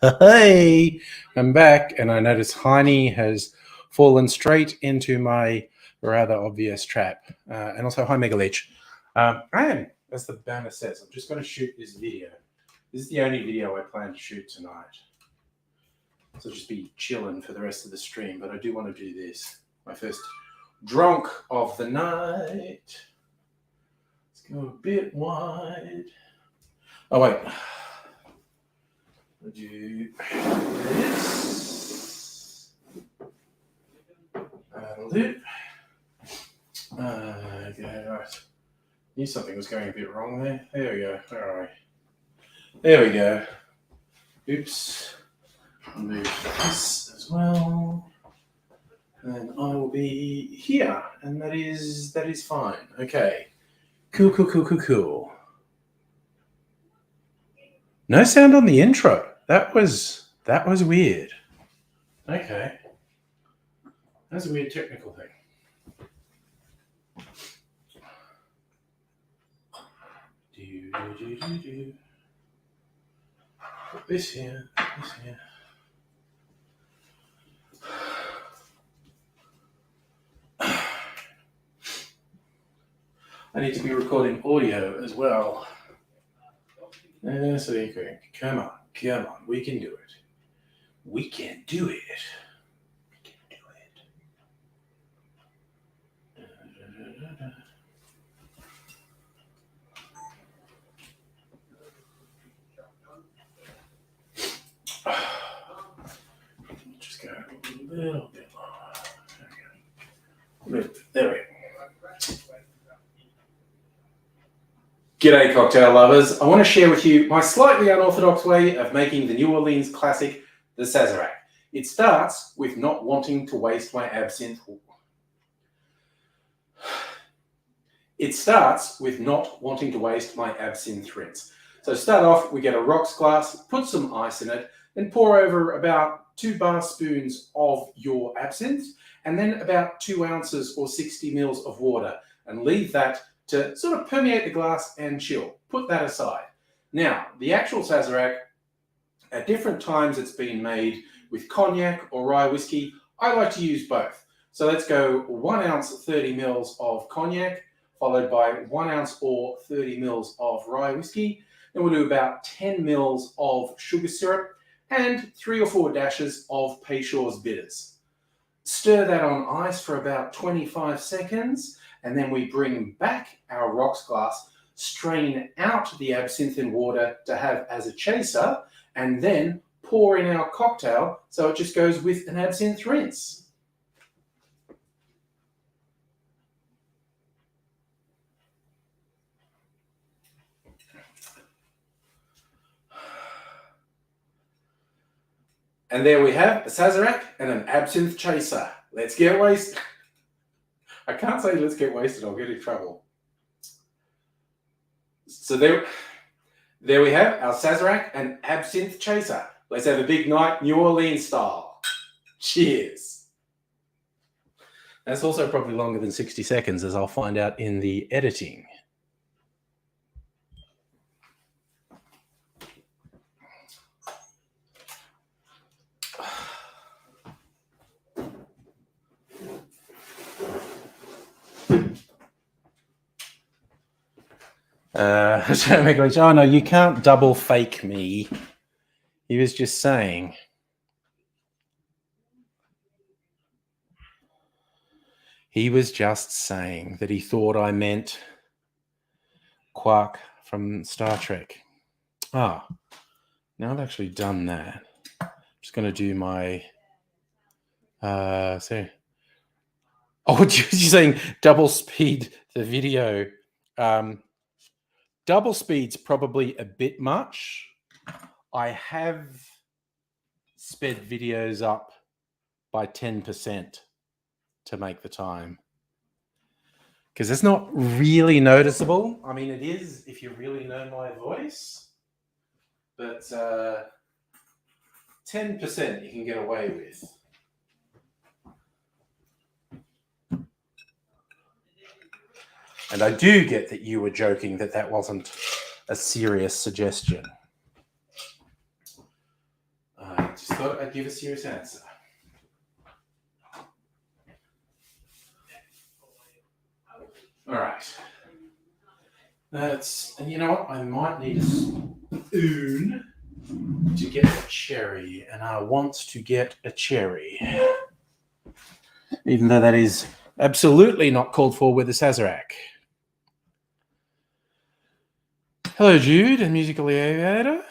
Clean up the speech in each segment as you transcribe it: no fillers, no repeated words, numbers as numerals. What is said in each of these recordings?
Hey, I'm back, and I notice Heine has fallen straight into my rather obvious trap. And also, hi, Megaleech. I am, as the banner says, I'm just going to shoot this video. This is the only video I plan to shoot tonight. So I'll just be chilling for the rest of the stream, but I do want to do this. My first drunk of the night. Let's go a bit wide. Oh, wait. I'll do this. That'll do. Okay, right. Knew something was going a bit wrong there. There we go. All right. There we go. Oops. I'll move this as well. And I will be here. And that is fine. Okay. Cool. No sound on the intro. That was weird. Okay. That's a weird technical thing. Do. Put this here. I need to be recording audio as well. So you can, come on, we can do it. We can do it. Just go a little bit lower. There we go. G'day, cocktail lovers. I want to share with you my slightly unorthodox way of making the New Orleans classic, the Sazerac. It starts with not wanting to waste my absinthe. Rinse. So start off, we get a rocks glass, put some ice in it, then pour over about 2 bar spoons of your absinthe, and then about 2 ounces or 60 mils of water, and leave that to sort of permeate the glass and chill. Put that aside. Now, the actual Sazerac, at different times it's been made with cognac or rye whiskey. I like to use both. So let's go 1 ounce 30 mils of cognac, followed by 1 ounce or 30 mils of rye whiskey. Then we'll do about 10 mils of sugar syrup and 3 or 4 dashes of Peychaud's bitters. Stir that on ice for about 25 seconds, and then we bring back our rocks glass, strain out the absinthe and water to have as a chaser, and then pour in our cocktail so it just goes with an absinthe rinse. And there we have a Sazerac and an absinthe chaser. Let's get wasted. I can't say let's get wasted, I'll get in trouble. So there we have our Sazerac and absinthe chaser. Let's have a big night, New Orleans style. Cheers. That's also probably longer than 60 seconds, as I'll find out in the editing. Oh no, you can't double fake me. He was just saying. He was just saying that he thought I meant Quark from Star Trek. Ah, now I've actually done that. I'm just going to do my... Oh, you're saying double speed the video. Double speed's probably a bit much. I have sped videos up by 10% to make the time, because it's not really noticeable. I mean, it is if you really know my voice, but 10% you can get away with. And I do get that you were joking that that wasn't a serious suggestion. Just thought I'd give a serious answer. All right. And you know what? I might need a spoon to get a cherry, and I want to get a cherry. Even though that is absolutely not called for with the Sazerac. Hello, Jude, and Musical Aviator.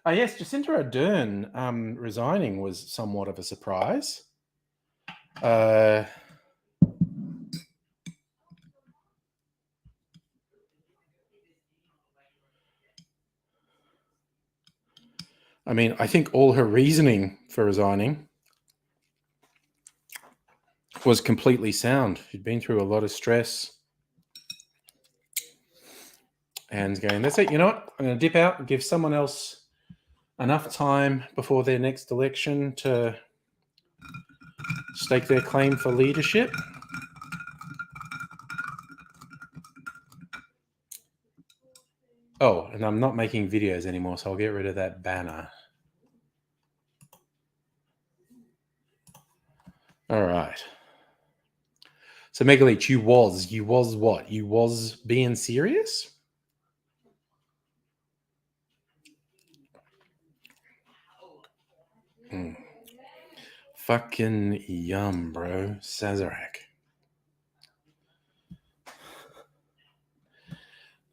Yes, Jacinta Ardern resigning was somewhat of a surprise. I mean, I think all her reasoning for resigning was completely sound. She'd been through a lot of stress and going, that's it, you know what? I'm going to dip out and give someone else enough time before their next election to stake their claim for leadership. Oh, and I'm not making videos anymore, so I'll get rid of that banner. All right. So, Megaleech, you was what? You was being serious? Fucking yum, bro. Sazerac.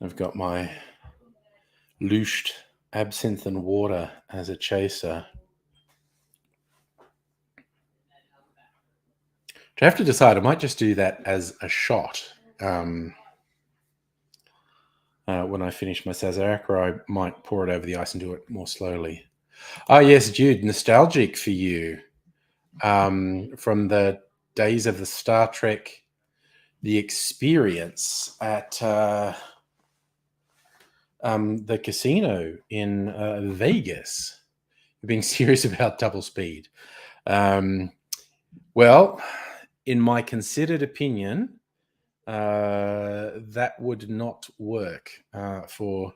I've got my loosed absinthe and water as a chaser. I have to decide. I might just do that as a shot when I finish my Sazerac, or I might pour it over the ice and do it more slowly. Oh, yes, Jude, nostalgic for you. From the days of the Star Trek, the experience at the casino in Vegas. You're being serious about double speed. Well, in my considered opinion, that would not work for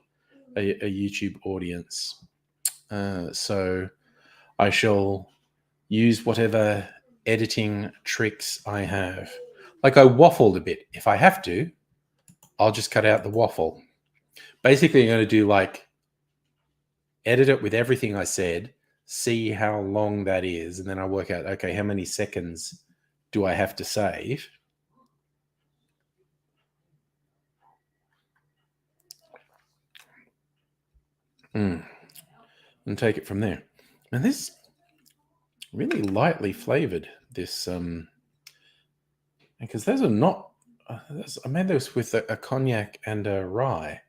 a YouTube audience. So I shall use whatever editing tricks I have. Like, I waffled a bit. If I have to, I'll just cut out the waffle. Basically, I'm going to do like edit it with everything I said, see how long that is, and then I work out, okay, how many seconds do I have to save? And take it from there. And this really lightly flavored, this because those are not I made those with a cognac and a rye,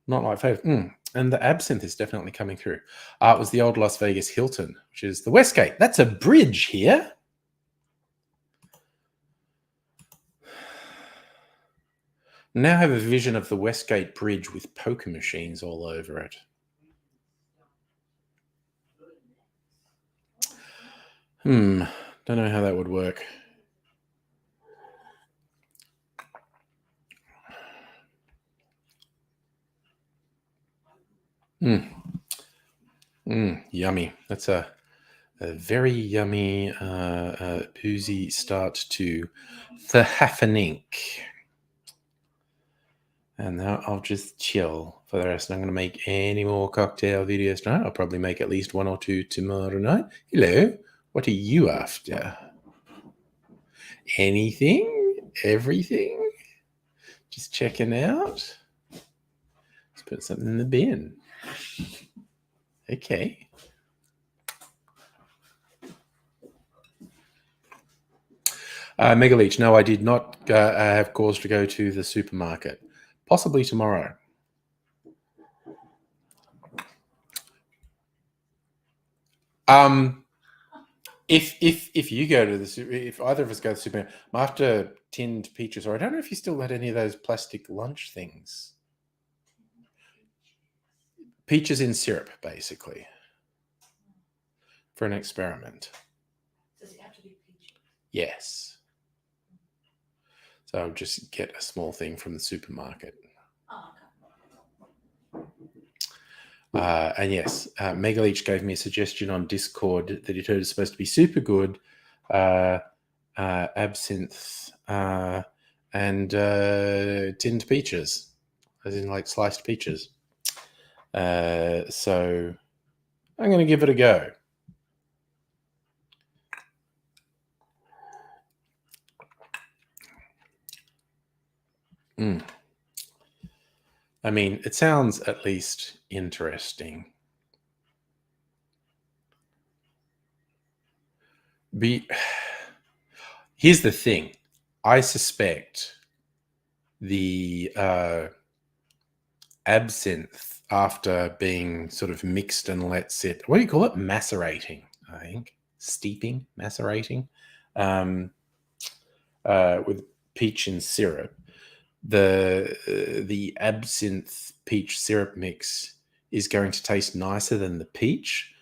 not like flavored. And the absinthe is definitely coming through. It was the old Las Vegas Hilton, which is the Westgate. That's a bridge here. Now I have a vision of the Westgate Bridge with poker machines all over it. Don't know how that would work. Yummy. That's a very yummy boozy start to the Hafenink. And now I'll just chill for the rest. I'm going to make any more cocktail videos tonight. I'll probably make at least one or two tomorrow night. Hello. What are you after? Anything? Everything? Just checking out? Let's put something in the bin. Okay. Megaleech, no, I did not have cause to go to the supermarket. Possibly tomorrow. If you go to if either of us go to the supermarket, I'm after tinned peaches, or I don't know if you still had any of those plastic lunch things. Peaches in syrup, basically, for an experiment. Does it have to be peaches? Yes. So I'll just get a small thing from the supermarket. Oh, And yes, Megaleech gave me a suggestion on Discord that it is supposed to be super good. Absinthe and tinned peaches, as in like sliced peaches. So I'm going to give it a go. I mean, it sounds at least interesting. Here's the thing. I suspect the absinthe, after being sort of mixed and let sit, what do you call it? Macerating, I think. Steeping, macerating, with peach and syrup. The absinthe peach syrup mix is going to taste nicer than the peach.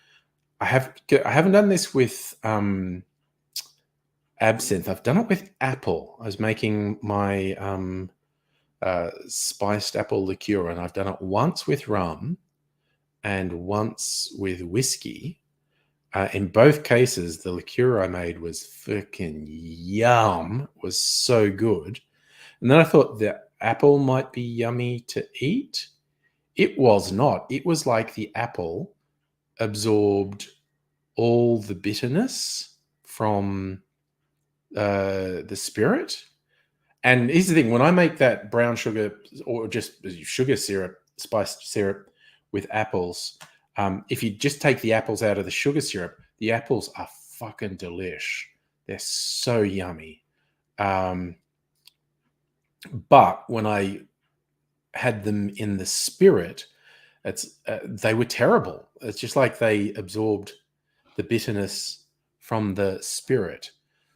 I haven't done this with absinthe. I've done it with apple. I was making my spiced apple liqueur, and I've done it once with rum and once with whiskey. In both cases, the liqueur I made was freaking yum. It was so good. And then I thought the apple might be yummy to eat. It was not. It was like the apple absorbed all the bitterness from the spirit. And here's the thing: when I make that brown sugar or just sugar syrup, spiced syrup with apples, if you just take the apples out of the sugar syrup, the apples are fucking delish. They're so yummy. But when I had them in the spirit, they were terrible. It's just like they absorbed the bitterness from the spirit.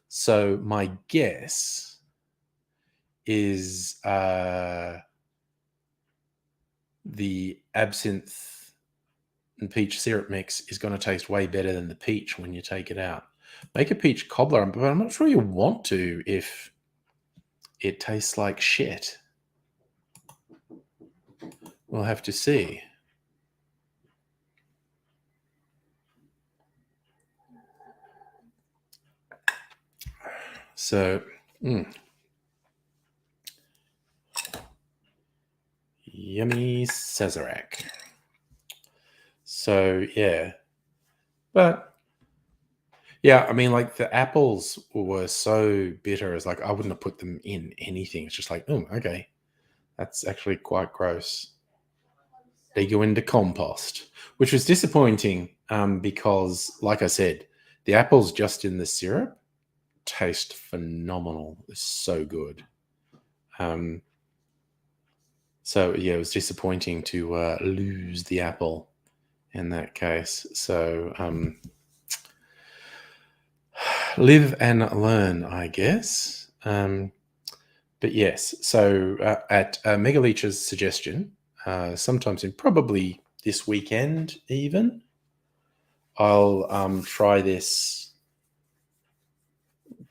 So my guess is the absinthe and peach syrup mix is going to taste way better than the peach when you take it out. Make a peach cobbler, but I'm not sure you want to if it tastes like shit. We'll have to see. So, yummy Sazerac. So, yeah. But, yeah, I mean, like the apples were so bitter. It's like I wouldn't have put them in anything. It's just like, oh, okay. That's actually quite gross. They go into compost, which was disappointing because, like I said, the apples just in the syrup taste phenomenal. It's so good. So yeah, it was disappointing to lose the apple in that case. So live and learn, I guess. But yes, so at Megaleech's suggestion, sometimes in probably this weekend even, I'll try this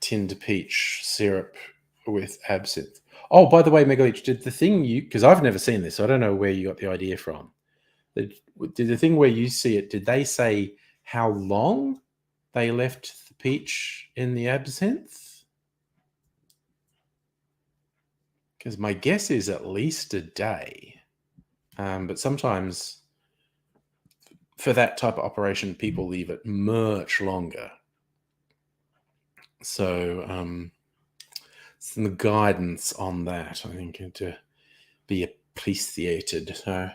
tinned peach syrup with absinthe. Oh, by the way, Megaleech, did the thing because I've never seen this, so I don't know where you got the idea from. Did the thing where you see it, did they say how long they left the peach in the absinthe? Because my guess is at least a day. But sometimes for that type of operation, people leave it much longer. So some guidance on that, I think, to be appreciated. So,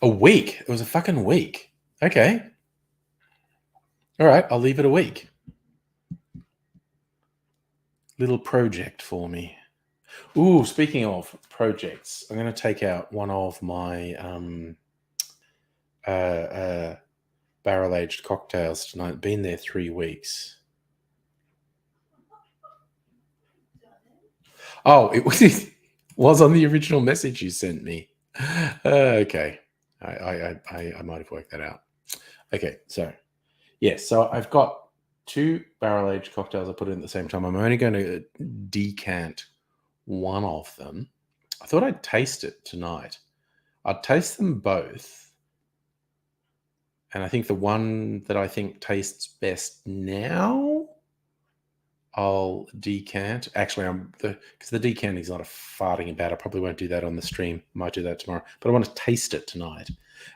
a week. It was a fucking week. Okay. All right, I'll leave it a week. Little project for me. Ooh, speaking of projects, I'm going to take out one of my barrel-aged cocktails tonight. Been there 3 weeks. Oh, it was on the original message you sent me. Okay. I might have worked that out. Okay, so yes, so I've got 2 barrel-aged cocktails I put in at the same time. I'm only going to decant one of them. I thought I'd taste it tonight. I'd taste them both. And I think the one that I think tastes best now, I'll decant. Actually, because the decanting is not a farting about. I probably won't do that on the stream. Might do that tomorrow. But I want to taste it tonight.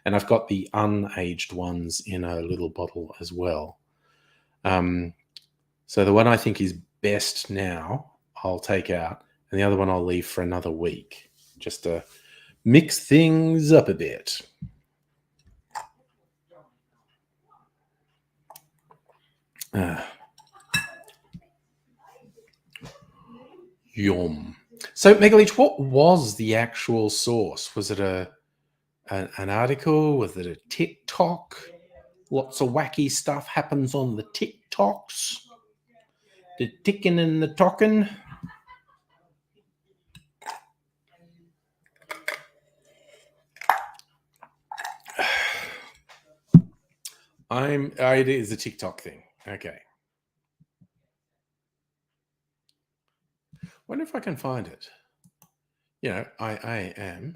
And I've got the unaged ones in a little bottle as well. So the one I think is best now, I'll take out. And the other one I'll leave for another week. Just to mix things up a bit. Yum. So, Megalich, what was the actual source? Was it an article? Was it a TikTok? Lots of wacky stuff happens on the TikToks. The ticking and the talking. It is a TikTok thing. Okay. Wonder if I can find it. You know, I am.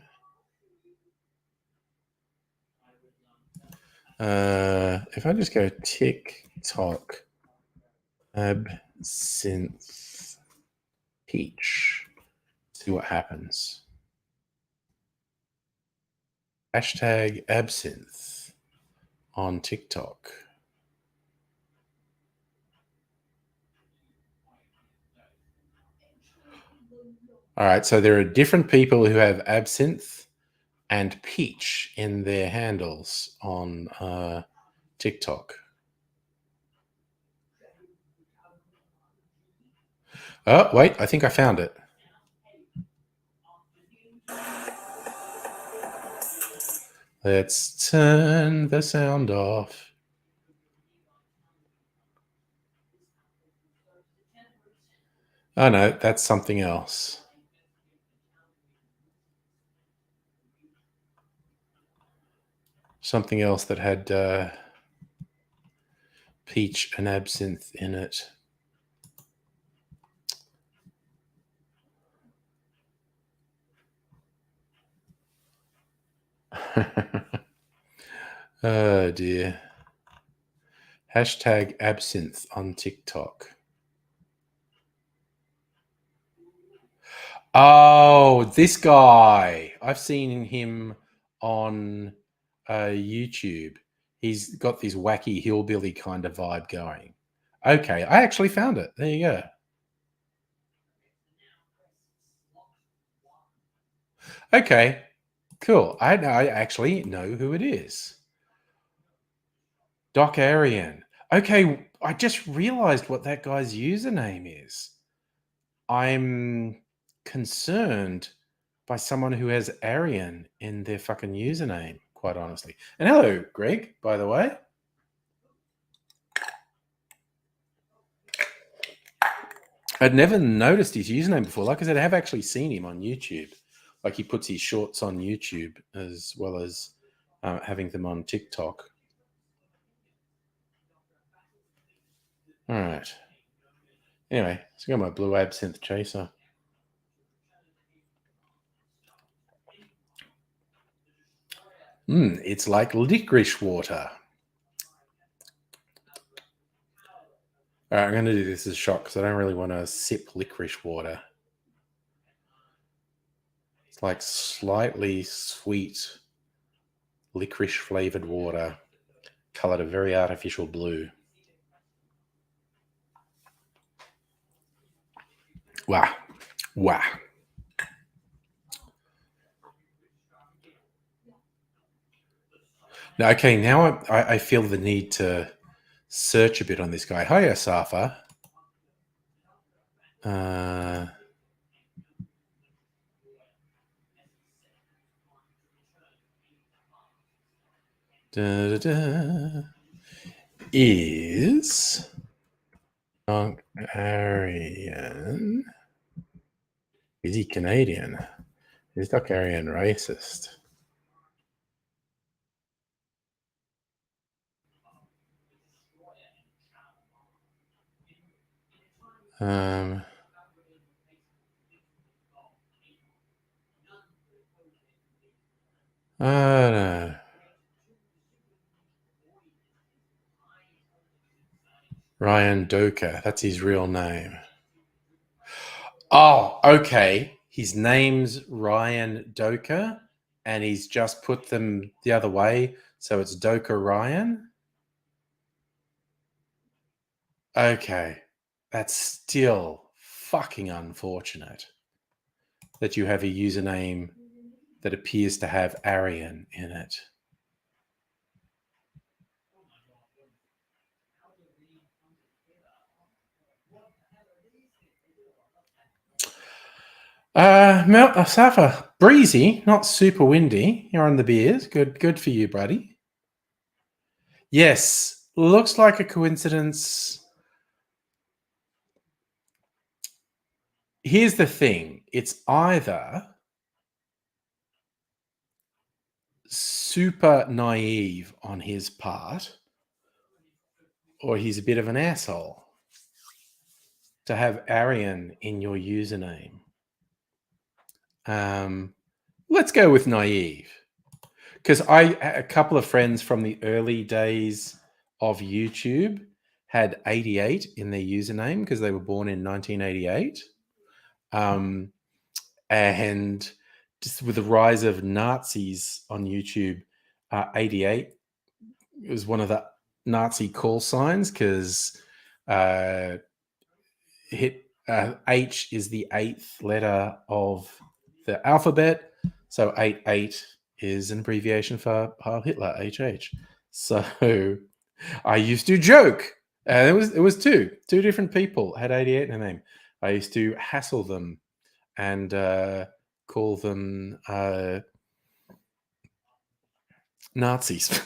If I just go TikTok absinthe peach, see what happens. Hashtag absinthe on TikTok. All right, so there are different people who have absinthe and peach in their handles on TikTok. Oh, wait, I think I found it. Let's turn the sound off. Oh, no, that's something else. Something else that had peach and absinthe in it. Oh, dear. Hashtag absinthe on TikTok. Oh, this guy. I've seen him on YouTube. He's got this wacky hillbilly kind of vibe going. Okay, I actually found it. There you go. Okay, cool. I actually know who it is. Doc Arian. Okay, I just realized what that guy's username is. I'm concerned by someone who has Arian in their fucking username, quite honestly. And hello, Greg, by the way. I'd never noticed his username before. Like I said, I have actually seen him on YouTube. Like he puts his shorts on YouTube as well as having them on TikTok. All right. Anyway, so I got my blue absinthe chaser. It's like licorice water. All right, I'm going to do this as a shot because I don't really want to sip licorice water. It's like slightly sweet licorice flavored water, colored a very artificial blue. Wow. Wow. Now, okay, now I feel the need to search a bit on this guy. Hi, Asafa. Is Doc Arian? Is he Canadian? Is Doc Arian racist? Um, I don't know. Ryan Doka. That's his real name. Oh, okay. His name's Ryan Doka, and he's just put them the other way, so it's Doka Ryan. Okay. That's still fucking unfortunate that you have a username that appears to have Aryan in it. Safa, breezy, not super windy. You're on the beers. Good for you, buddy. Yes, looks like a coincidence. Here's the thing. It's either super naive on his part, or he's a bit of an asshole to have Aryan in your username. Let's go with naive, because a couple of friends from the early days of YouTube had 88 in their username because they were born in 1988. And just with the rise of Nazis on YouTube, 88 was one of the Nazi call signs because H is the 8th letter of the alphabet. So 88 is an abbreviation for Heil Hitler, HH. So I used to joke. And it was two different people had 88 in their name. I used to hassle them and call them Nazis.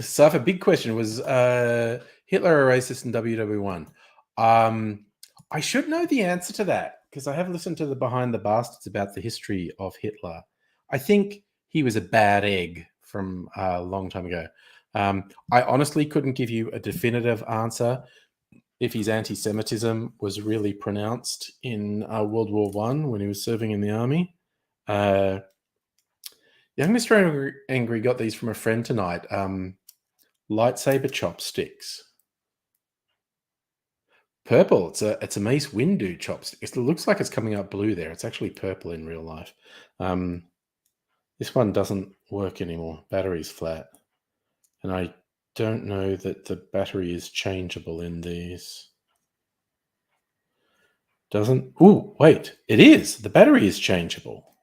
So a big question was Hitler a racist in WW1? I should know the answer to that because I have listened to the Behind the Bastards about the history of Hitler. I think he was a bad egg from a long time ago. I honestly couldn't give you a definitive answer if his anti-Semitism was really pronounced in World War One when he was serving in the army. Young Mr. Angry got these from a friend tonight. Lightsaber chopsticks. Purple. It's a Mace Windu chopstick. It looks like it's coming up blue there. It's actually purple in real life. This one doesn't work anymore. Battery's flat. And I don't know that the battery is changeable in these. Doesn't... Oh, wait. It is. The battery is changeable.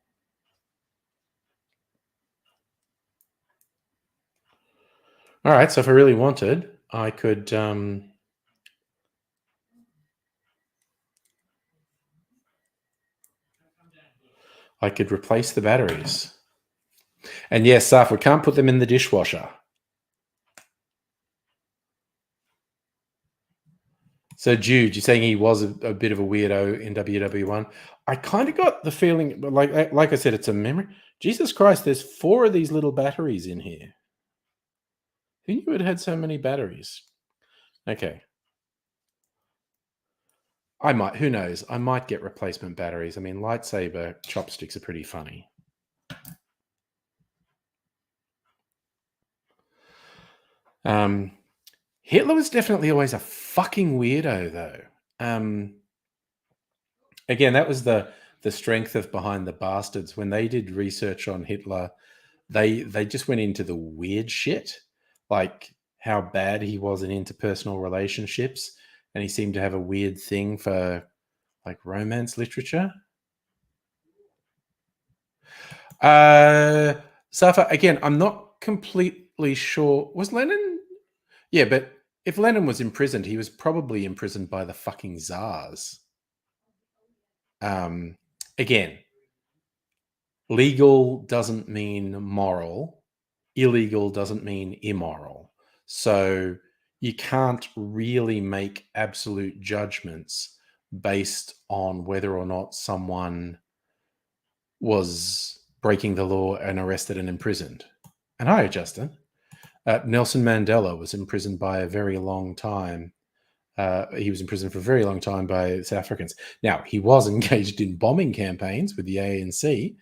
All right. So if I really wanted, I could... I could replace the batteries. And yes, Saf, we can't put them in the dishwasher. So Jude, you're saying he was a bit of a weirdo in WW1. I kind of got the feeling, like I said, it's a memory. Jesus Christ, there's 4 of these little batteries in here. Who knew it had so many batteries? Okay. I might, who knows? I might get replacement batteries. I mean, lightsaber chopsticks are pretty funny. Hitler was definitely always a fucking weirdo, though. Again, that was the strength of Behind the Bastards. When they did research on Hitler, they just went into the weird shit, like how bad he was in interpersonal relationships, and he seemed to have a weird thing for like romance literature. Safa, again, I'm not completely sure. Was Lenin? Yeah, but if Lenin was imprisoned, he was probably imprisoned by the fucking czars. Again, legal doesn't mean moral. Illegal doesn't mean immoral. So you can't really make absolute judgments based on whether or not someone was breaking the law and arrested and imprisoned. And hi, Justin. Nelson Mandela was imprisoned by a very long time He was in prison for a very long time by South Africans. Now, he was engaged in bombing campaigns with the ANC.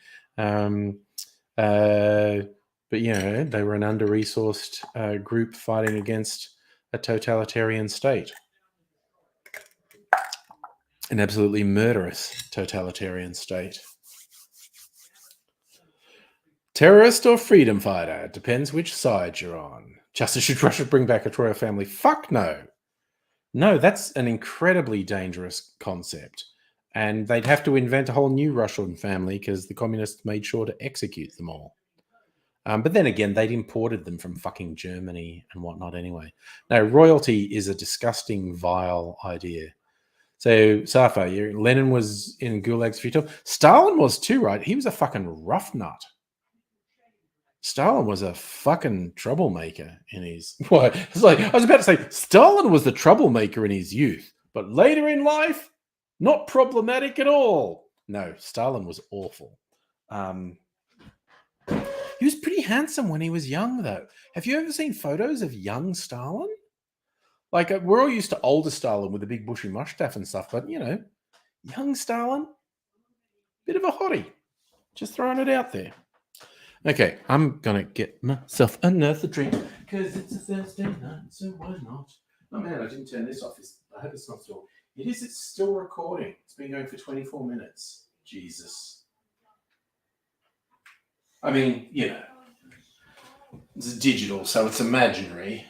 But, you know, they were an under-resourced group fighting against a totalitarian state. An absolutely murderous totalitarian state. Terrorist or freedom fighter? Depends which side you're on. Justice, should Russia bring back a royal family? Fuck no. No, that's an incredibly dangerous concept. And they'd have to invent a whole new Russian family because the communists made sure to execute them all. But then again, they'd imported them from fucking Germany and whatnot anyway. No, royalty is a disgusting, vile idea. So, Safa, Lenin was in gulags for you too. Stalin was too, right? He was a fucking rough nut. Stalin was a fucking troublemaker in his... Well, it's like, I was about to say, Stalin was the troublemaker in his youth, but later in life, not problematic at all. No, Stalin was awful. He was pretty handsome when he was young, though. Have you ever seen photos of young Stalin? Like, we're all used to older Stalin with a big bushy mustache and stuff, but, you know, young Stalin, bit of a hottie. Just throwing it out there. Okay, I'm going to get myself another drink because it's a Thursday night, so why not? Oh, man, I didn't turn this off. I hope it's not still... It is. It's still recording. It's been going for 24 minutes. Jesus. I mean, you know, it's digital, so it's imaginary.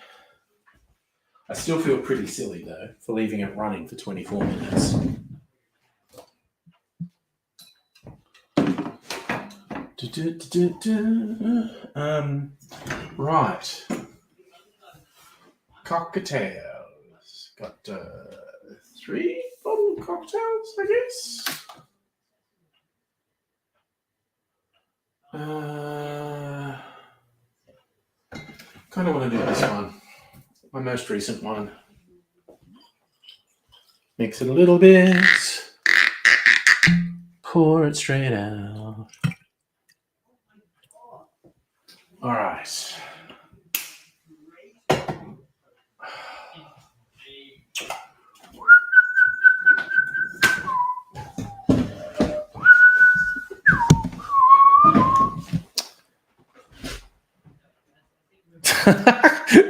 I still feel pretty silly, though, for leaving it running for 24 minutes. Right. Cocktails. Got 3 bottle cocktails, I guess. Kind of want to do this one. My most recent one. Mix it a little bit. Pour it straight out. All right.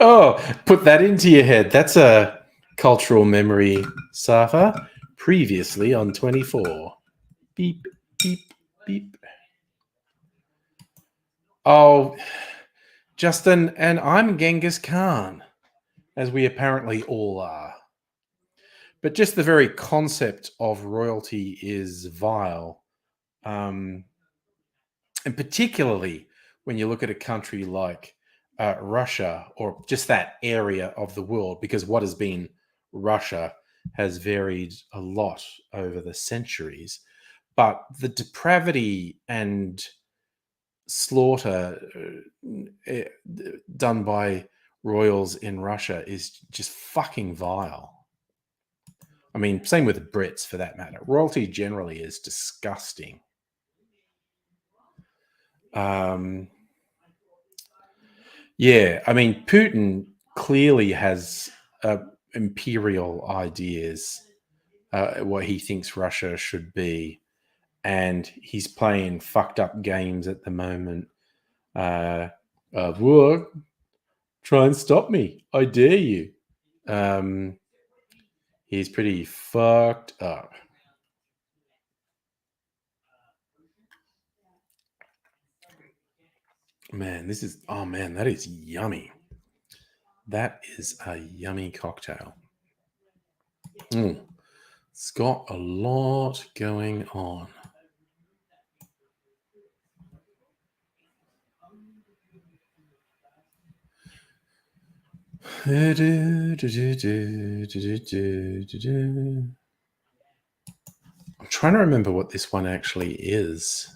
Oh, put that into your head. That's a cultural memory, Safa. Previously on 24. Beep, beep, beep. Oh, Justin, and I'm Genghis Khan, as we apparently all are. But just the very concept of royalty is vile. And particularly when you look at a country like Russia, or just that area of the world, because what has been Russia has varied a lot over the centuries. But the depravity and slaughter done by royals in Russia is just fucking vile. I mean, same with the Brits for that matter. Royalty generally is disgusting. Yeah, I mean, Putin clearly has imperial ideas, what he thinks Russia should be, and he's playing fucked up games at the moment. War, try and stop me. I dare you. He's pretty fucked up. Man, that is yummy. That is a yummy cocktail. It's got a lot going on. I'm trying to remember what this one actually is.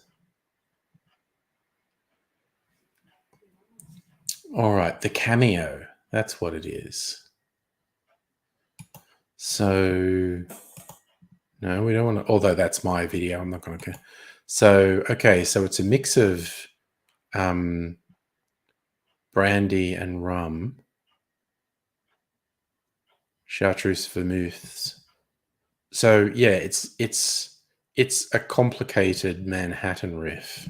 All right, the cameo. That's what it is. So, no, we don't want to, although that's my video, I'm not going to. So, okay, so it's a mix of brandy and rum. Chartreuse vermouths. So yeah, it's a complicated Manhattan riff,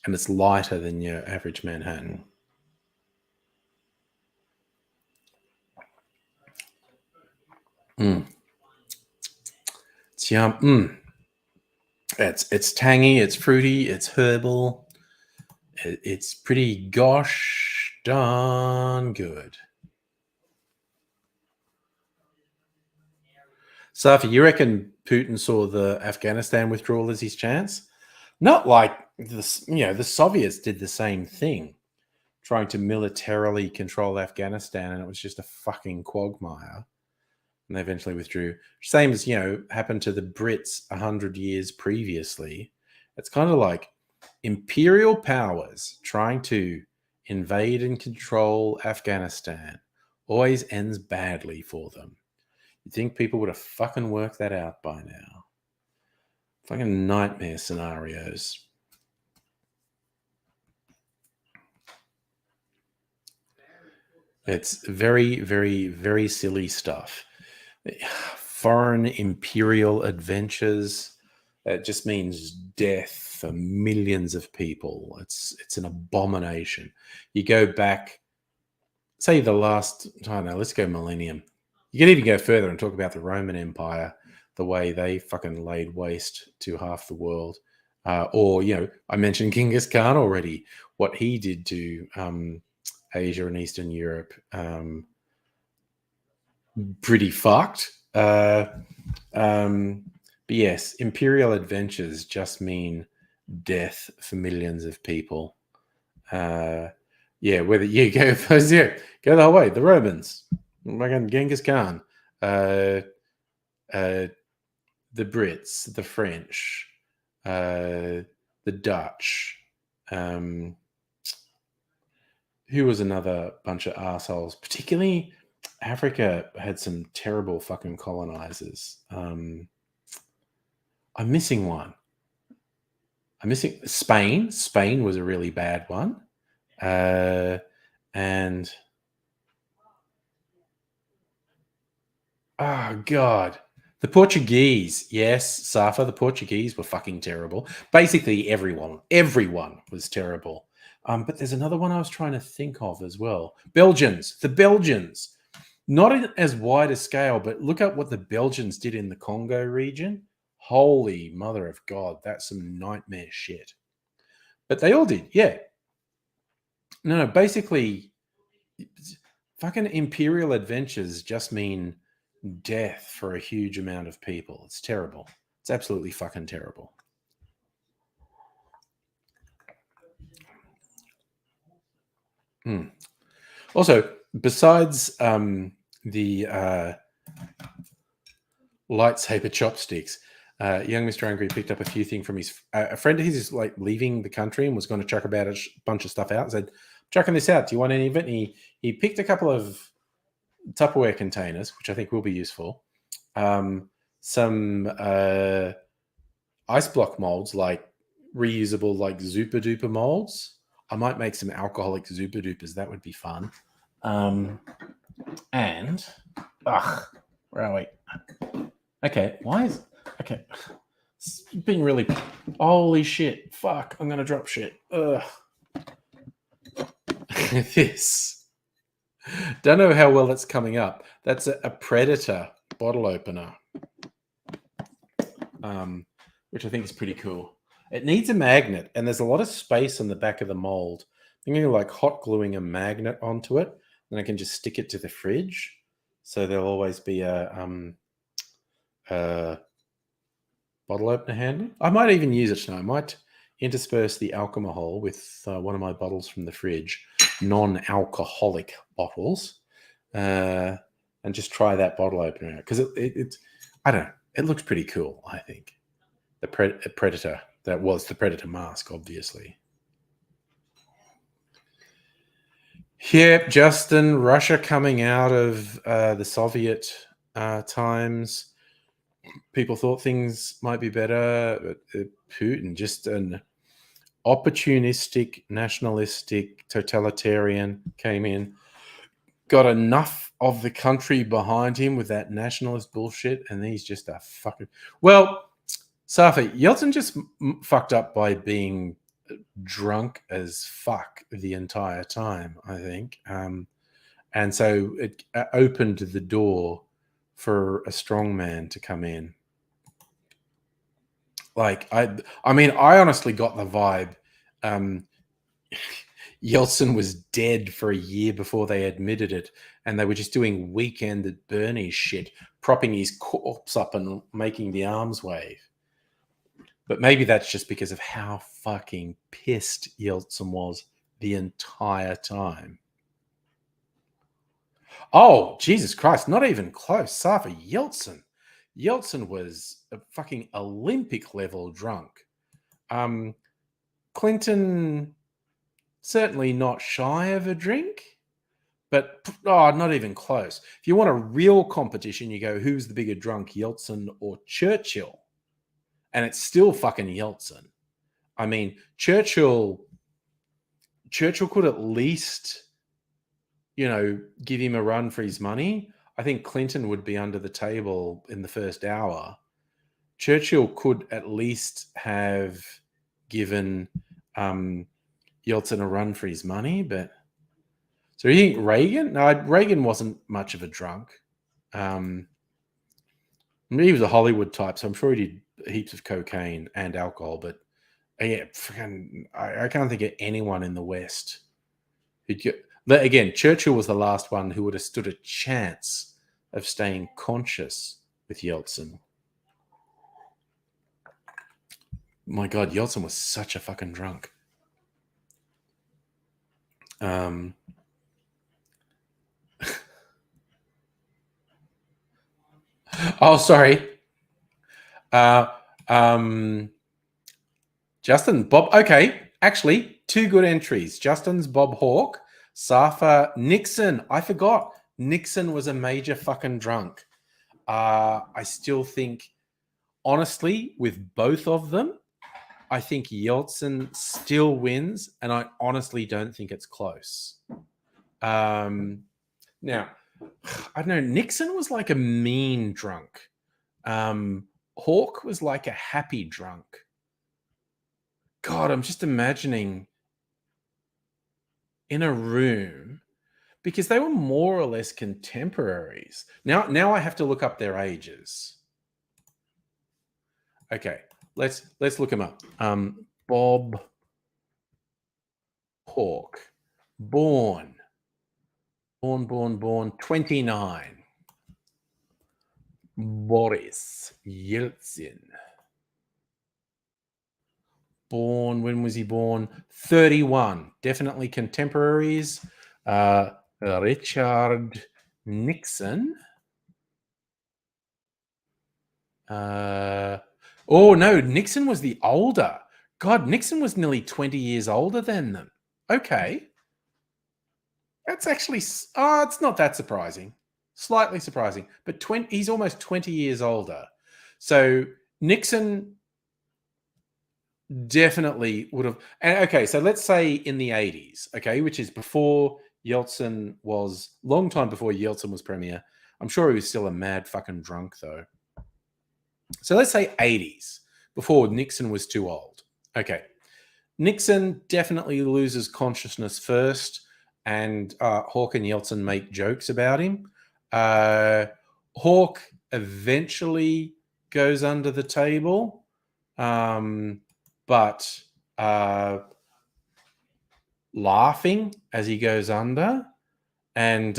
and it's lighter than your average Manhattan. It's yum. It's tangy, it's fruity, it's herbal. It's pretty gosh darn good. Safi, you reckon Putin saw the Afghanistan withdrawal as his chance? Not like the Soviets did the same thing, trying to militarily control Afghanistan, and it was just a fucking quagmire. And they eventually withdrew. Same as happened to the Brits 100 years previously. It's kind of like imperial powers trying to invade and control Afghanistan always ends badly for them. You think people would have fucking worked that out by now? Fucking nightmare scenarios. It's very, very, very silly stuff. Foreign imperial adventures. It just means death for millions of people. It's an abomination. You go back, say the last, I don't know, let's go millennium. You can even go further and talk about the Roman Empire, the way they fucking laid waste to half the world. Or, I mentioned Genghis Khan already, what he did to Asia and Eastern Europe. Pretty fucked. But yes, imperial adventures just mean death for millions of people. Whether you go first, go the whole way. The Romans, Genghis Khan, the Brits, the French, the Dutch. Who was another bunch of assholes? Particularly, Africa had some terrible fucking colonizers. I'm missing one. I'm missing Spain. Spain was a really bad one. And oh god, the Portuguese. Yes, Safa. The Portuguese were fucking terrible. Basically, everyone was terrible. But there's another one I was trying to think of as well. Belgians. The Belgians. Not in as wide a scale, but look at what the Belgians did in the Congo region. Holy mother of God, that's some nightmare shit. But they all did, yeah. No, basically, fucking imperial adventures just mean death for a huge amount of people. It's terrible. It's absolutely fucking terrible. Also, besides the lightsaber chopsticks, young Mr. Angry picked up a few things from his a friend of his is like leaving the country and was going to chuck about a bunch of stuff out and said, chucking this out. Do you want any of it? And he picked a couple of Tupperware containers, which I think will be useful. Some ice block molds, like reusable, like Zupa Duper molds. I might make some alcoholic Zupa Dupers. That would be fun. And where are we? Okay, okay? It's being really. Holy shit! Fuck! I'm gonna drop shit. Ugh. This. Don't know how well it's coming up. That's a Predator bottle opener, which I think is pretty cool. It needs a magnet, and there's a lot of space on the back of the mold. I'm thinking like hot gluing a magnet onto it, then I can just stick it to the fridge, so there'll always be a bottle opener handle. I might even use it tonight. I might intersperse the alcohol with one of my bottles from the fridge, non-alcoholic bottles, and just try that bottle opener out because it's I don't know. It looks pretty cool. I think the Predator. That was the Predator mask, obviously. Yep, Justin. Russia coming out of the Soviet times. People thought things might be better, but Putin, just an opportunistic, nationalistic, totalitarian, came in, got enough of the country behind him with that nationalist bullshit, and he's just a fucking... Well, Safi, Yeltsin just fucked up by being drunk as fuck the entire time, I think. And so it opened the door for a strong man to come in. Like, I mean, I honestly got the vibe Yeltsin was dead for a year before they admitted it, and they were just doing Weekend at Bernie's shit, propping his corpse up and making the arms wave. But maybe that's just because of how fucking pissed Yeltsin was the entire time. Oh, Jesus Christ, not even close. Safa, Yeltsin. Yeltsin was a fucking Olympic level drunk. Clinton, certainly not shy of a drink, but not even close. If you want a real competition, you go, who's the bigger drunk, Yeltsin or Churchill? And it's still fucking Yeltsin. I mean, Churchill could at least, give him a run for his money. I think Clinton would be under the table in the first hour. Churchill could at least have given Yeltsin a run for his money, but... So you think Reagan? No, Reagan wasn't much of a drunk. He was a Hollywood type, so I'm sure he did heaps of cocaine and alcohol, but yeah, I can't think of anyone in the West who'd get... Again, Churchill was the last one who would have stood a chance of staying conscious with Yeltsin. My God, Yeltsin was such a fucking drunk. Oh, sorry. Justin, Bob. Okay, actually, two good entries. Justin's Bob Hawke, Safa Nixon. I forgot. Nixon was a major fucking drunk. I still think, honestly, with both of them, I think Yeltsin still wins, and I honestly don't think it's close. Now, I don't know. Nixon was like a mean drunk. Hawke was like a happy drunk. God, I'm just imagining in a room, because they were more or less contemporaries. Now I have to look up their ages. Okay, let's look them up. Bob Hawke, born 29. Boris Yeltsin, born, when was he born? 31. Definitely contemporaries. Richard Nixon. Oh no, Nixon was the older. God, Nixon was nearly 20 years older than them. Okay. That's actually, it's not that surprising. Slightly surprising, but he's almost 20 years older. So Nixon definitely would have. Okay, so let's say in the 80s, okay, which is before Yeltsin was, long time before Yeltsin was premier. I'm sure he was still a mad fucking drunk though. So let's say 80s, before Nixon was too old. Okay, Nixon definitely loses consciousness first, and Hawke and Yeltsin make jokes about him. Hawke eventually goes under the table, but laughing as he goes under, and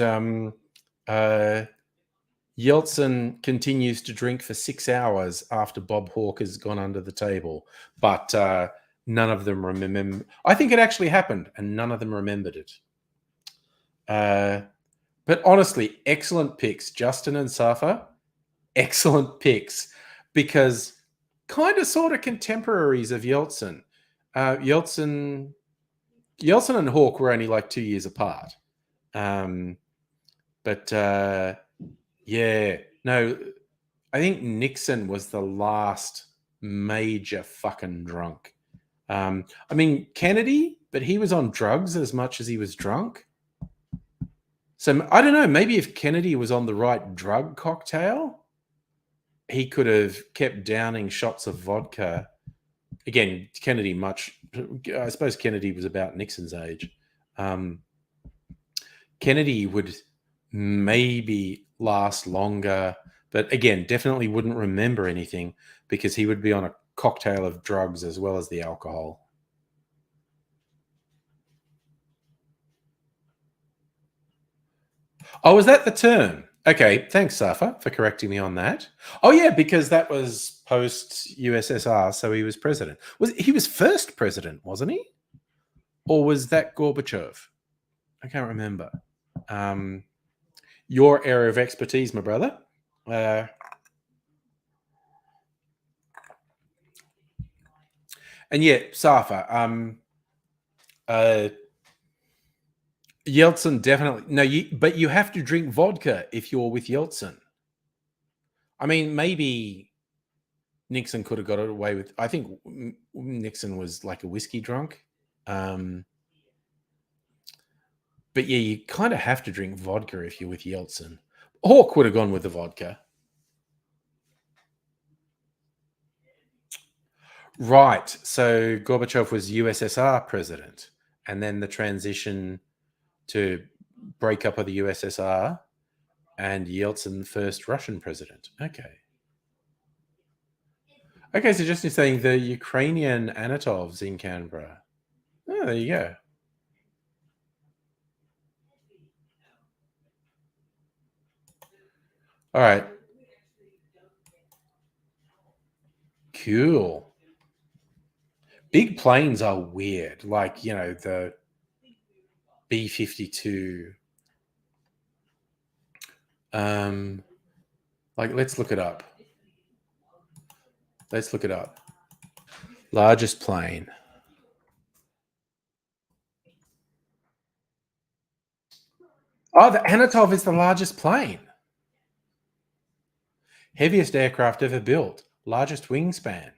Yeltsin continues to drink for 6 hours after Bob Hawke has gone under the table, but none of them remember. I think it actually happened, and none of them remembered it. But honestly, excellent picks, Justin and Safa. Excellent picks, because kind of sort of contemporaries of Yeltsin. Yeltsin and Hawke were only like 2 years apart. But yeah, no, I think Nixon was the last major fucking drunk. I mean, Kennedy, but he was on drugs as much as he was drunk. So I don't know. Maybe if Kennedy was on the right drug cocktail, he could have kept downing shots of vodka. Again, Kennedy I suppose Kennedy was about Nixon's age. Kennedy would maybe last longer, but again, definitely wouldn't remember anything because he would be on a cocktail of drugs as well as the alcohol. Oh, is that the term? Okay, thanks, Safa, for correcting me on that. Oh, yeah, because that was post USSR, so he was president. He was first president, wasn't he? Or was that Gorbachev? I can't remember. Your area of expertise, my brother. And yeah, Safa. Yeltsin definitely but you have to drink vodka if you're with Yeltsin. I mean, maybe Nixon could have got it away with. I think Nixon was like a whiskey drunk. But yeah, you kind of have to drink vodka if you're with Yeltsin. Hawke would have gone with the vodka. Right. So Gorbachev was USSR president, and then the transition to break up of the USSR, and Yeltsin first Russian president. Okay. Okay, so just in saying the Ukrainian Anatovs in Canberra. Oh, there you go. All right. Cool. Big planes are weird. Like, the B-52. Like, let's look it up. Largest plane. Oh, the Anatov is the largest plane. Heaviest aircraft ever built. Largest wingspan.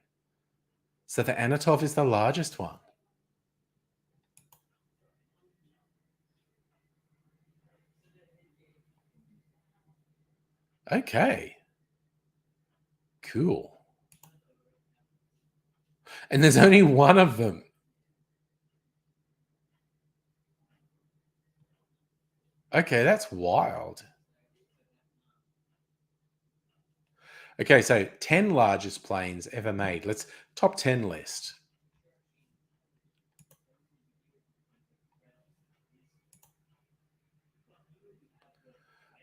So the Anatov is the largest one. Okay. Cool. And there's only one of them. Okay, that's wild. Okay, so 10 largest planes ever made. Let's top 10 list.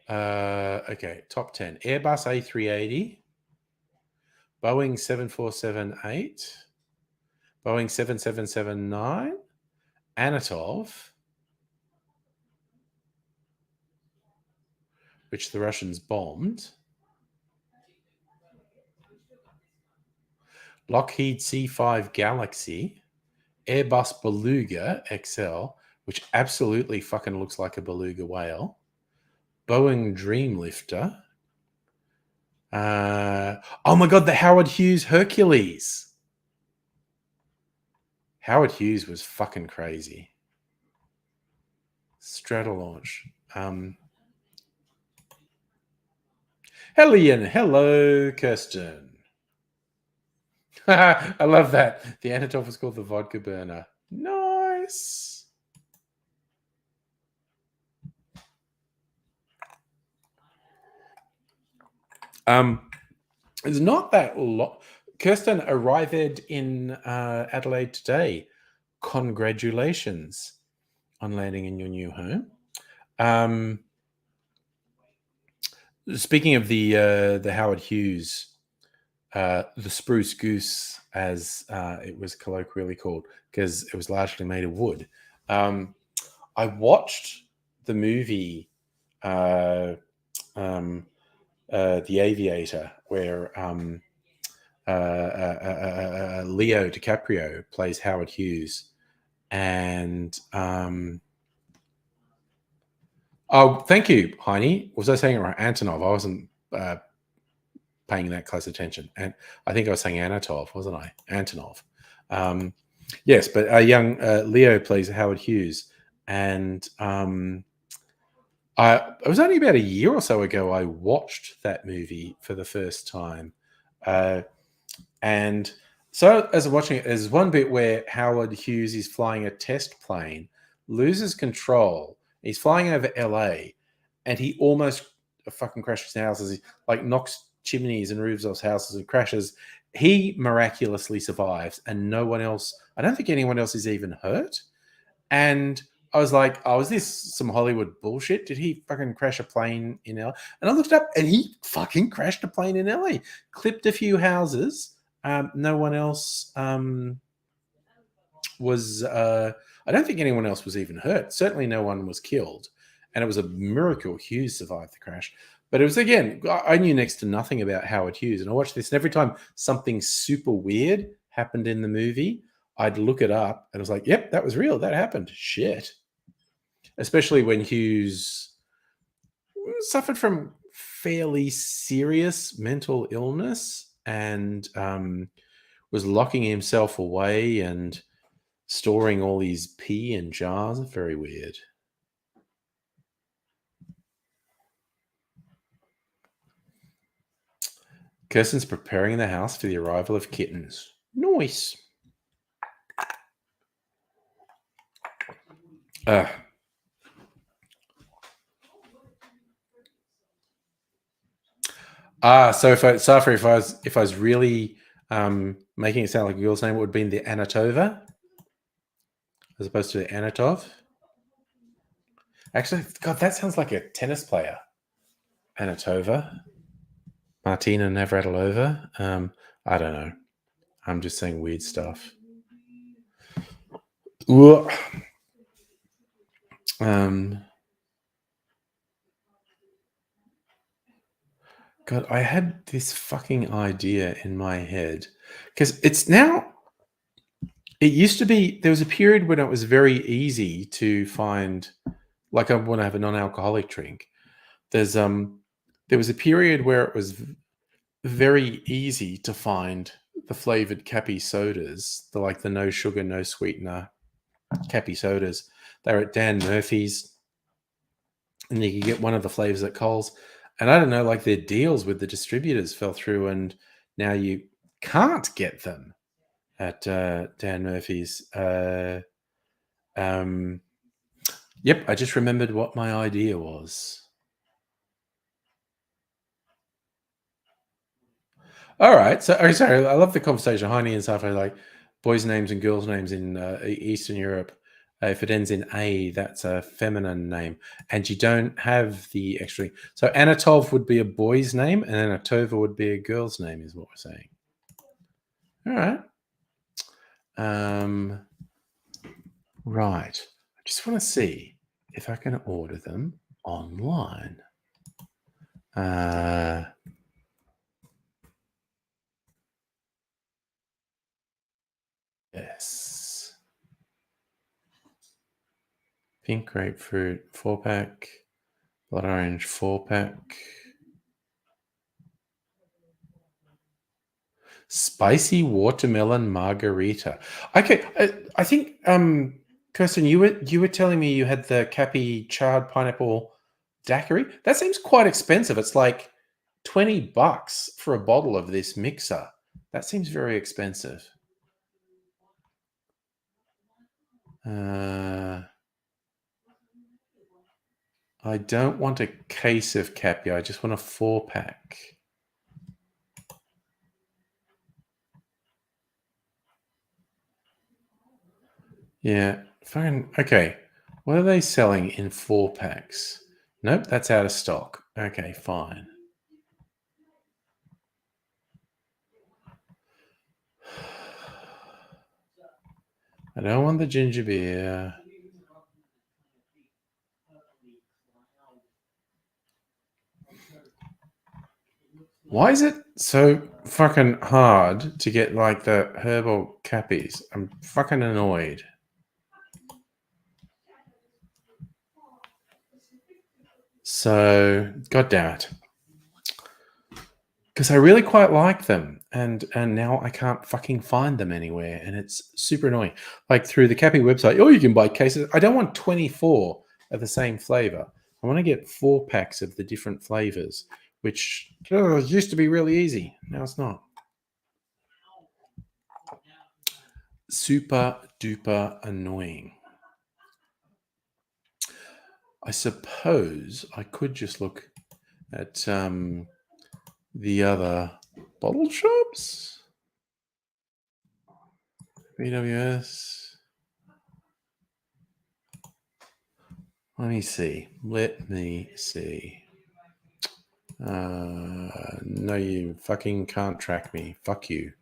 Okay, top 10. Airbus A380, Boeing 747-8, Boeing 777-9, Anatov, which the Russians bombed, Lockheed C-5 Galaxy, Airbus Beluga XL, which absolutely fucking looks like a beluga whale, Boeing Dreamlifter. Oh my God, the Howard Hughes Hercules. Howard Hughes was fucking crazy. Stratolaunch. Hello, Kirsten. I love that. The Anatov was called the vodka burner. Nice. It's not that long. Kirsten arrived in Adelaide today. Congratulations on landing in your new home. Speaking of the Howard Hughes, the Spruce Goose, as it was colloquially called, because it was largely made of wood. I watched the movie The Aviator, where Leo DiCaprio plays Howard Hughes, and oh, thank you, Heine. Was I saying it right? Antonov. I wasn't paying that close attention, and I think I was saying Anatov, wasn't I? Antonov. Yes, but young Leo plays Howard Hughes, and It was only about a year or so ago I watched that movie for the first time. And so as I'm watching it, there's one bit where Howard Hughes is flying a test plane, loses control. He's flying over LA, and he almost fucking crashes houses. He like knocks chimneys and roofs off houses and crashes. He miraculously survives, and no one else. I don't think anyone else is even hurt. And I was like, "Oh, is this some Hollywood bullshit? Did he fucking crash a plane in LA?" And I looked up, and he fucking crashed a plane in LA, clipped a few houses. No one else was. I don't think anyone else was even hurt. Certainly, no one was killed, and it was a miracle Hughes survived the crash. But it was again, I knew next to nothing about Howard Hughes, and I watched this, and every time something super weird happened in the movie, I'd look it up, and I was like, "Yep, that was real. That happened." Shit. Especially when Hughes suffered from fairly serious mental illness and was locking himself away and storing all his pee in jars. Very weird. Kirsten's preparing the house for the arrival of kittens. Nice. So if I was really making it sound like a girl's name, it would be the Anatova as opposed to the Anatov. Actually, God, that sounds like a tennis player. Anatova. Martina Navratilova. I don't know. I'm just saying weird stuff. God, I had this fucking idea in my head because it's now. It used to be there was a period when it was very easy to find, like I want to have a non-alcoholic drink. There was a period where it was very easy to find the flavored Cappy sodas, the no sugar, no sweetener Cappy sodas. They were at Dan Murphy's, and you could get one of the flavors at Coles. And I don't know, like their deals with the distributors fell through, and now you can't get them at Dan Murphy's. Yep, I just remembered what my idea was. All right, so sorry, I love the conversation. Heine and stuff. I like boys' names and girls' names in Eastern Europe. If it ends in A, that's a feminine name, and you don't have the extra. So Anatov would be a boy's name, and Anatova would be a girl's name, is what we're saying. All right. Right. I just want to see if I can order them online. Yes. Pink grapefruit 4-pack. Blood orange 4-pack. Spicy watermelon margarita. Okay, I think Kirsten, you were telling me you had the Cappy charred pineapple daiquiri. That seems quite expensive. It's like $20 for a bottle of this mixer. That seems very expensive. I don't want a case of Cappy. I just want a 4-pack. Yeah, fine. Okay. What are they selling in 4-packs? Nope, that's out of stock. Okay, fine. I don't want the ginger beer. Why is it so fucking hard to get like the herbal cappies? I'm fucking annoyed. So, god damn it. Because I really quite like them, and now I can't fucking find them anywhere, and it's super annoying. Like through the Cappy website, you can buy cases. I don't want 24 of the same flavor. I I want to get 4 packs of the different flavors, which used to be really easy. Now it's not. Super duper annoying. I suppose I could just look at the other bottle shops. BWS. Let me see. No, you fucking can't track me. Fuck you.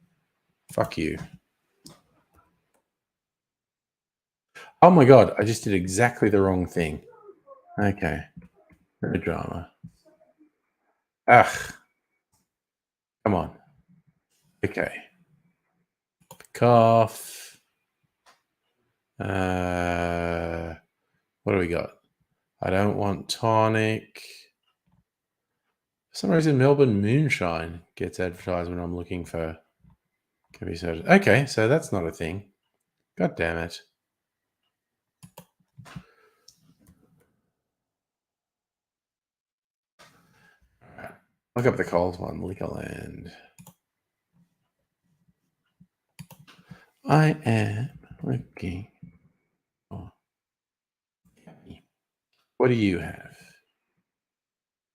Oh my god, I just did exactly the wrong thing. Okay. No drama. Ugh. Come on. Okay. Cough. What do we got? I don't want tonic. For some reason, Melbourne Moonshine gets advertised when I'm looking for coffee soda. Okay, so that's not a thing. God damn it. All right. Look up the cold one, Liquorland. I am looking. What do you have?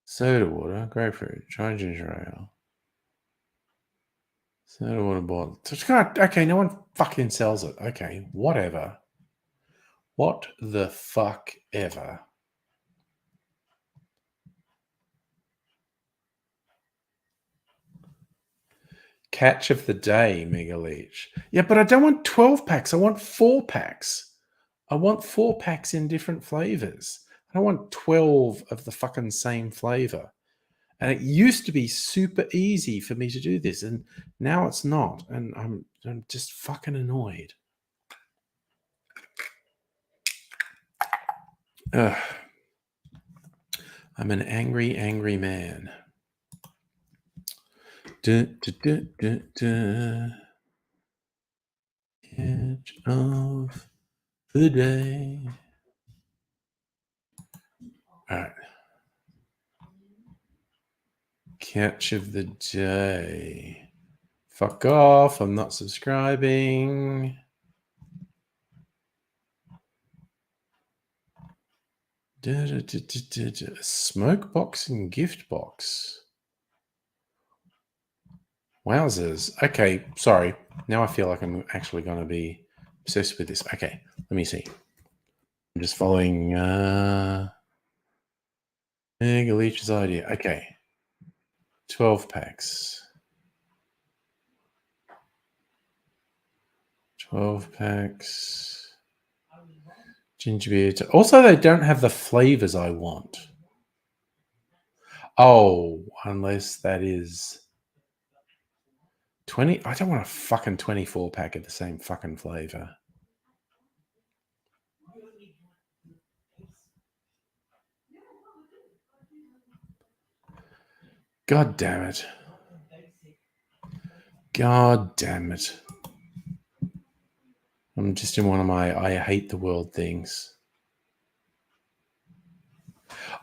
Soda water, grapefruit, giant ginger ale. Soda water bottle. Okay, no one fucking sells it. Okay, whatever. What the fuck ever. Catch of the day, Mega Leech. Yeah, but I don't want 12 packs. I want 4 packs. I want 4 packs in different flavors. I don't want 12 of the fucking same flavor. And it used to be super easy for me to do this, and now it's not. And I'm just fucking annoyed. Ugh. I'm an angry, angry man. Catch of the day. All right. Catch of the day. Fuck off. I'm not subscribing. Smoke box and gift box. Wowzers. Okay, sorry. Now I feel like I'm actually going to be obsessed with this. Okay, let me see. I'm just following Mega Leech's idea. Okay. 12 packs. 12 packs. Ginger beer. Also, they don't have the flavors I want. Oh, unless that is 20. I don't want a fucking 24 pack of the same fucking flavor. God damn it. God damn it. I'm just in one of my I hate the world things.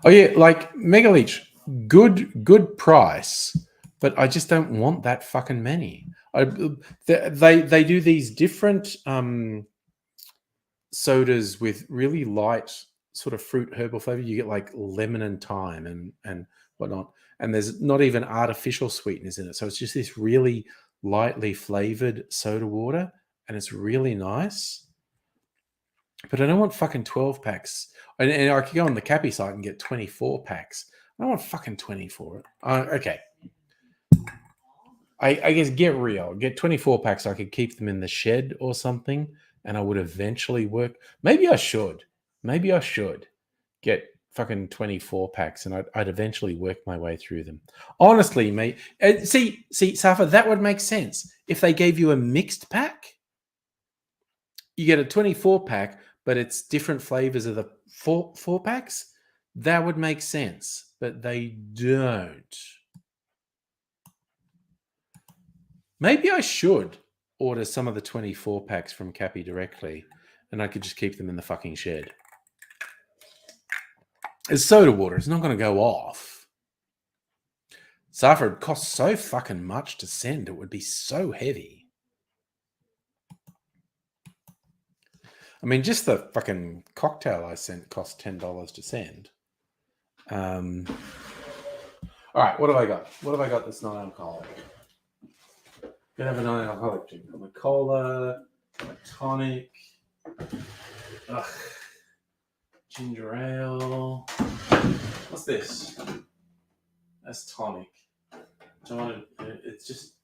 Oh yeah, like Mega Leech, good price, but I just don't want that fucking many. They do these different sodas with really light sort of fruit herbal flavor. You get like lemon and thyme and whatnot, and there's not even artificial sweeteners in it. So it's just this really lightly flavored soda water, and it's really nice. But I don't want fucking 12 packs. And I could go on the Cappy site and get 24 packs. I don't want fucking 24. Okay. I guess get real. Get 24 packs. So I could keep them in the shed or something, and I would eventually work. Maybe I should get fucking 24 packs, and I'd eventually work my way through them. Honestly, mate. See, Safa, that would make sense. If they gave you a mixed pack, you get a 24 pack, but it's different flavors of the four packs. That would make sense, but they don't. Maybe I should order some of the 24 packs from Cappy directly, and I could just keep them in the fucking shed. It's soda water. It's not going to go off. Safa, it costs so fucking much to send. It would be so heavy. I mean, just the fucking cocktail I sent cost $10 to send. All right, what have I got? What have I got that's non-alcoholic? Gonna have a non-alcoholic drink. Got my cola, my tonic. Ugh. Ginger ale. What's this? That's tonic. It's just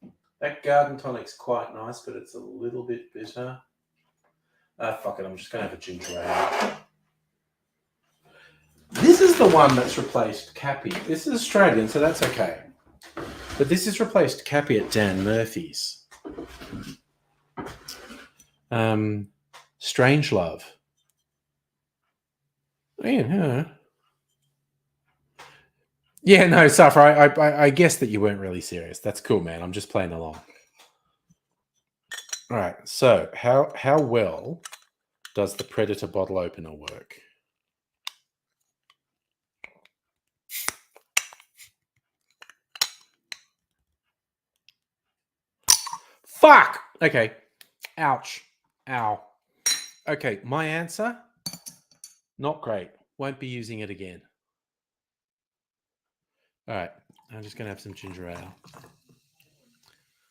that garden tonic's quite nice, but it's a little bit bitter. Fuck it, I'm just gonna have a ginger ale. This is the one that's replaced Cappy. This is Australian, so that's okay. But this has replaced Cappy at Dan Murphy's. Strange Love. Yeah. Yeah, no, Safa, I guess that you weren't really serious. That's cool, man. I'm just playing along. All right, so how well does the Predator bottle opener work? Fuck! Okay. Ouch. Ow. Okay, my answer, not great. Won't be using it again. All right, I'm just going to have some ginger ale.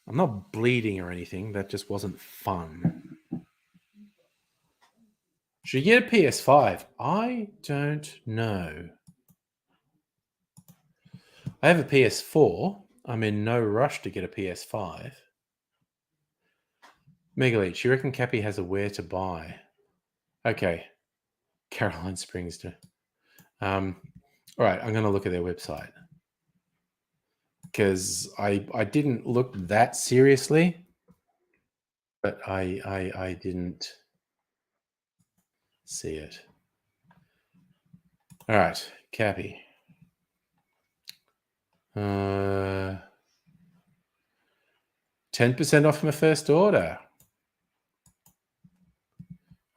I'm not bleeding or anything. That just wasn't fun. Should you get a PS5? I don't know. I have a PS4. I'm in no rush to get a PS5. Megaleech, you reckon Cappy has a where to buy? Okay. Caroline Springs do. All right, I'm going to look at their website. Because I didn't look that seriously, but I didn't see it. All right, Cappy. 10% off my first order.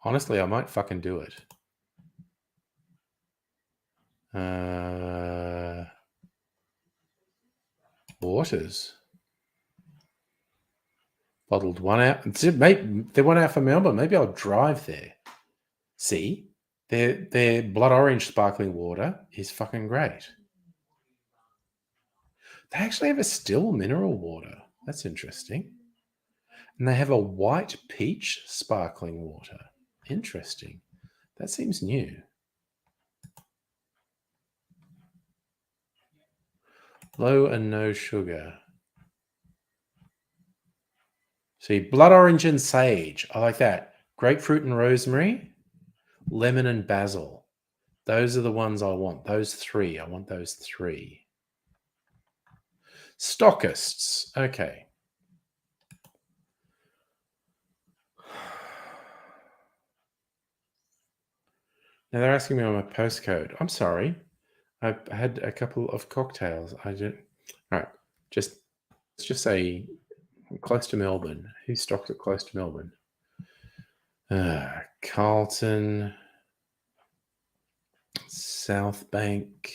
Honestly, I might fucking do it. Waters. Bottled one out. Maybe they went out for Melbourne. Maybe I'll drive there. See? Their blood orange sparkling water is fucking great. They actually have a still mineral water. That's interesting. And they have a white peach sparkling water. Interesting. That seems new. Low and no sugar. See, blood orange and sage. I like that. Grapefruit and rosemary. Lemon and basil. Those are the ones I want. Those three. I want those three. Stockists. Okay. Now they're asking me on my postcode. I'm sorry. I had a couple of cocktails. I didn't. All right. Let's just say close to Melbourne. Who stocked it close to Melbourne? Carlton. South Bank.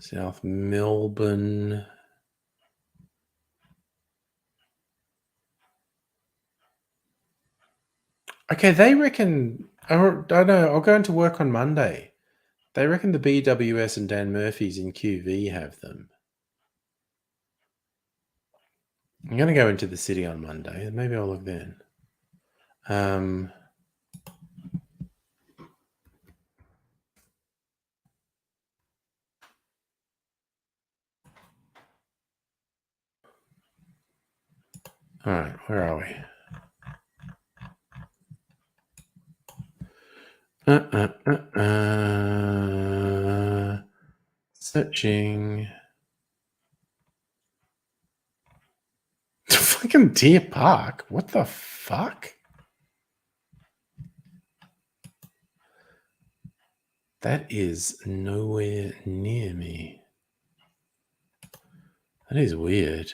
South Melbourne. Okay, they reckon. I don't know. I'll go into work on Monday. They reckon the BWS and Dan Murphy's in QV have them. I'm going to go into the city on Monday. Maybe I'll look then. All right, where are we? Searching. Fucking Deer Park. What the fuck? That is nowhere near me. That is weird.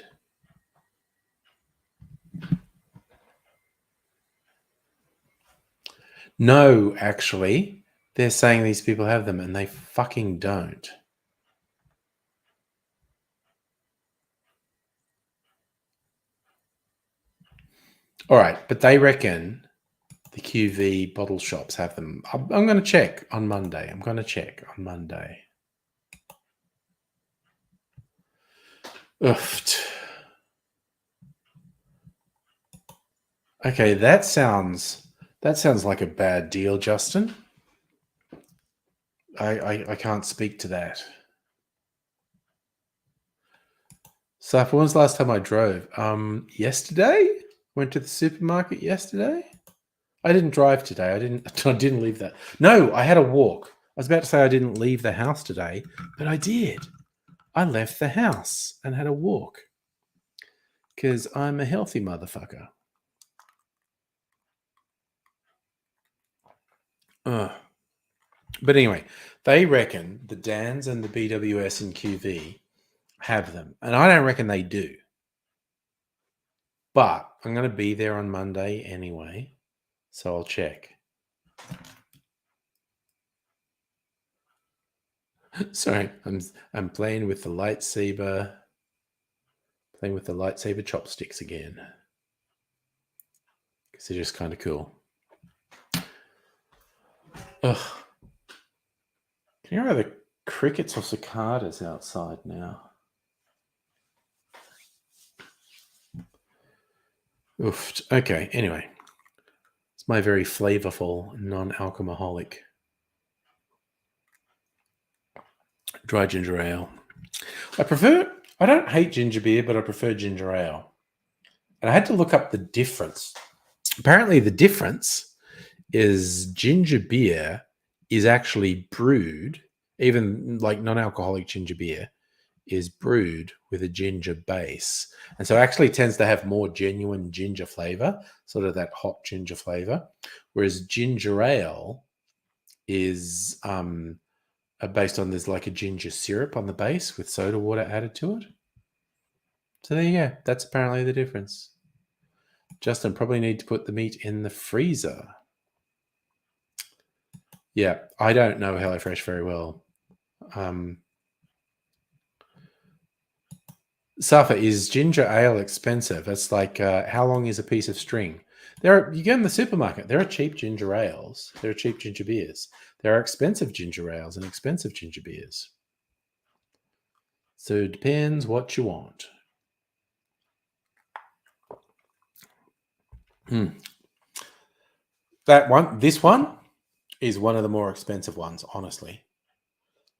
No, actually, they're saying these people have them and they fucking don't. All right, but they reckon the QV bottle shops have them. I'm going to check on Monday. Ugh. Okay, that sounds like a bad deal, Justin. I can't speak to that. So, when was the last time I drove? Yesterday. Went to the supermarket yesterday. I didn't drive today. I didn't leave that. No, I had a walk. I was about to say I didn't leave the house today, but I did. I left the house and had a walk because I'm a healthy motherfucker. But anyway, they reckon the Dans and the BWS and QV have them, and I don't reckon they do. But I'm going to be there on Monday anyway, so I'll check. Sorry, I'm playing with the lightsaber. Playing with the lightsaber chopsticks again. Because they're just kind of cool. Ugh. Can you hear the crickets or cicadas outside now? Oof. Okay, anyway. It's my very flavorful, non-alcoholic dry ginger ale. I don't hate ginger beer, but I prefer ginger ale. And I had to look up the difference. Apparently the difference is ginger beer is actually brewed, even like non-alcoholic ginger beer is brewed with a ginger base. And so it actually tends to have more genuine ginger flavor, sort of that hot ginger flavor. Whereas ginger ale is based on there's like a ginger syrup on the base with soda water added to it. So there you go. That's apparently the difference. Justin, probably need to put the meat in the freezer. Yeah, I don't know HelloFresh very well. Safa, is ginger ale expensive? It's like how long is a piece of string? You go in the supermarket. There are cheap ginger ales. There are cheap ginger beers. There are expensive ginger ales and expensive ginger beers. So it depends what you want. This one is one of the more expensive ones, honestly.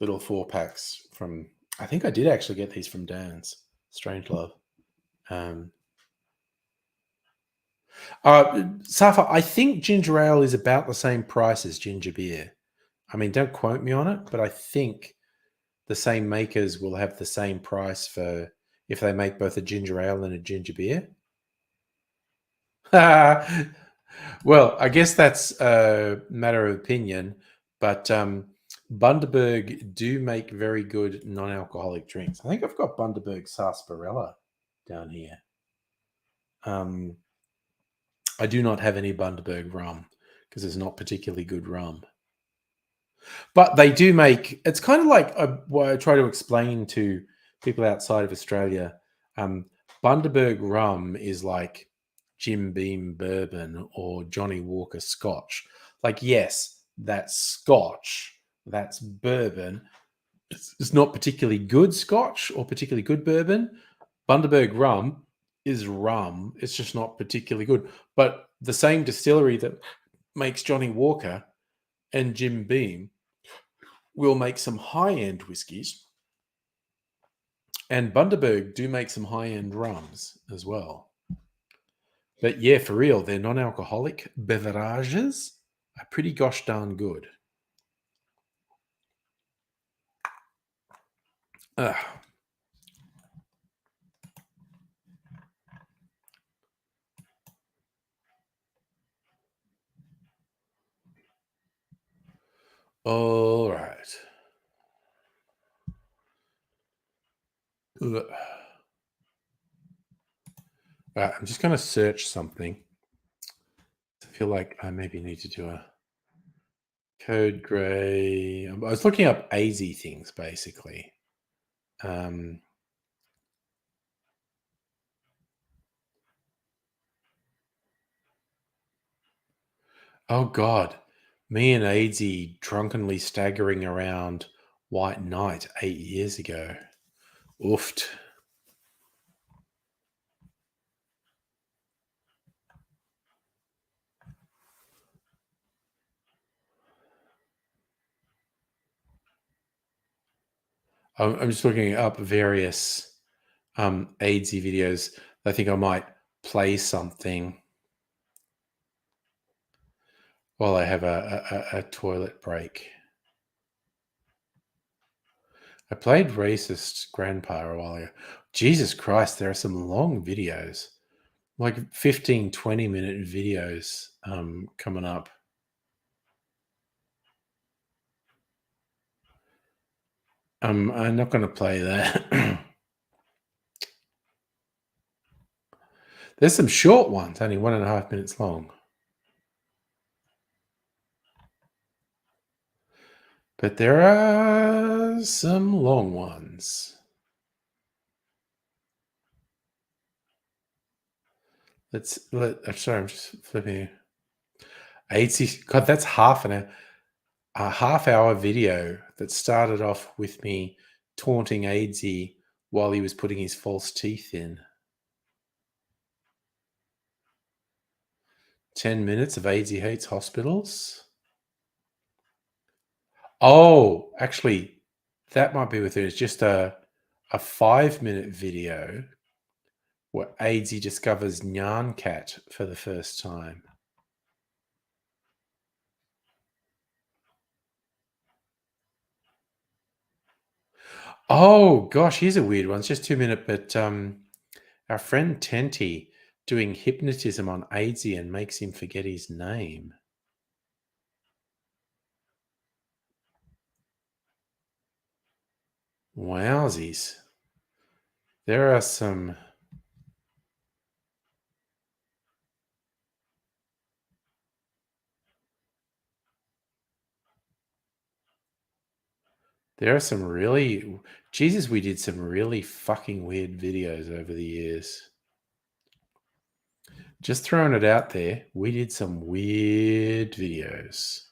Little 4-packs from, I think I did actually get these from Dan's. Strange Love. Safa, I think ginger ale is about the same price as ginger beer. I mean, don't quote me on it, but I think the same makers will have the same price for if they make both a ginger ale and a ginger beer. Well, I guess that's a matter of opinion, but Bundaberg do make very good non-alcoholic drinks. I think I've got Bundaberg sarsaparilla down here. I do not have any Bundaberg rum because it's not particularly good rum. But they do make, it's kind of like what I try to explain to people outside of Australia. Bundaberg rum is like Jim Beam bourbon or Johnny Walker scotch. Like, yes, that's scotch, that's bourbon. It's not particularly good scotch or particularly good bourbon. Bundaberg rum is rum. It's just not particularly good. But the same distillery that makes Johnny Walker and Jim Beam will make some high-end whiskies. And Bundaberg do make some high-end rums as well. But yeah, for real, their non-alcoholic beverages are pretty gosh darn good. All right. All right, I'm just going to search something. I feel like I maybe need to do a Code Grey. I was looking up AZ things basically. Oh God, me and AZ drunkenly staggering around White Knight 8 years ago. Oofed. I'm just looking up various AIDS videos. I think I might play something while I have a toilet break. I played Racist Grandpa a while ago. Jesus Christ, there are some long videos. Like 15, 20-minute videos coming up. I'm not going to play that. There's some short ones, only 1.5 minutes long. But there are some long ones. I'm sorry, I'm just flipping. 80, God, that's a half-hour video that started off with me taunting AIDSy while he was putting his false teeth in. 10 minutes of AIDSy hates hospitals. Oh, actually, that might be with it. It's just a 5-minute video where AIDSy discovers Nyan Cat for the first time. Oh gosh, here's a weird one. It's just 2 minute, but our friend Tenty doing hypnotism on AIDSy and makes him forget his name. Wowsies. There are some really, Jesus, we did some really fucking weird videos over the years. Just throwing it out there, we did some weird videos.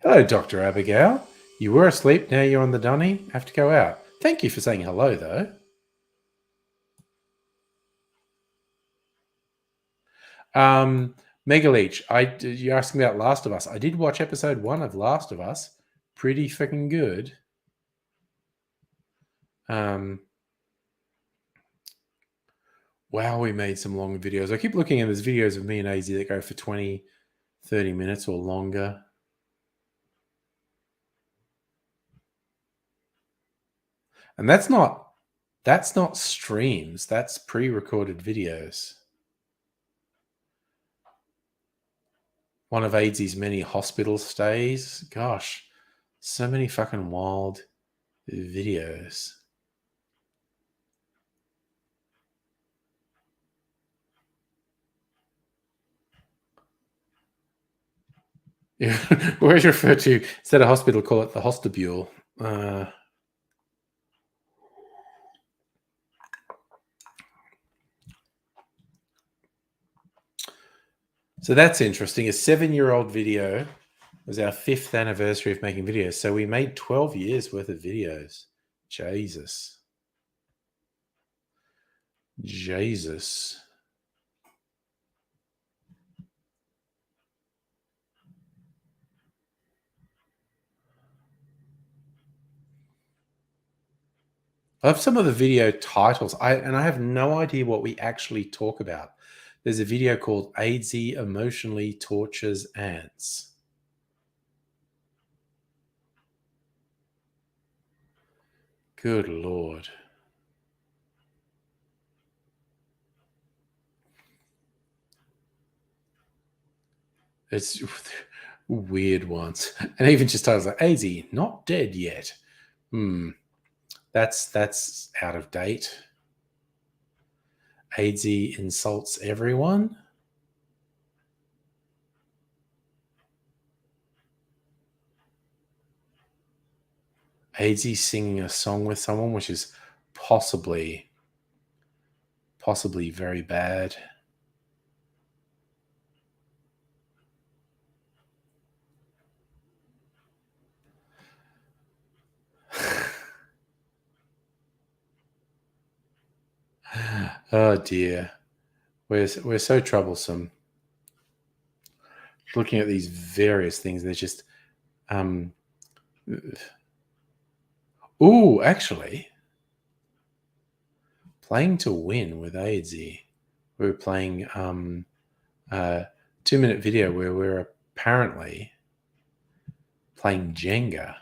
Hello, Dr. Abigail. You were asleep, now you're on the dunny. Have to go out. Thank you for saying hello, though. Mega Leech, you're asking about Last of Us. I did watch episode 1 of Last of Us. Pretty freaking good. Wow, we made some long videos. I keep looking at these videos of me and AZ that go for 20, 30 minutes or longer. And that's not streams, that's pre-recorded videos. One of AIDSy's many hospital stays. Gosh, so many fucking wild videos. Yeah, whereas referred to instead of hospital, call it the hostibule. So that's interesting. A 7-year-old video was our 5th anniversary of making videos. So we made 12 years worth of videos. Jesus. I have some of the video titles. I have no idea what we actually talk about. There's a video called AIDSy Emotionally Tortures Ants. Good Lord. It's weird ones. And even just titles like AIDSy, not dead yet. That's out of date. AIDSy insults everyone. AZ singing a song with someone, which is possibly very bad. Oh dear, we're so troublesome. Looking at these various things, there's just ooh, actually, playing to win with AZ. We were playing a 2-minute video where we're apparently playing Jenga.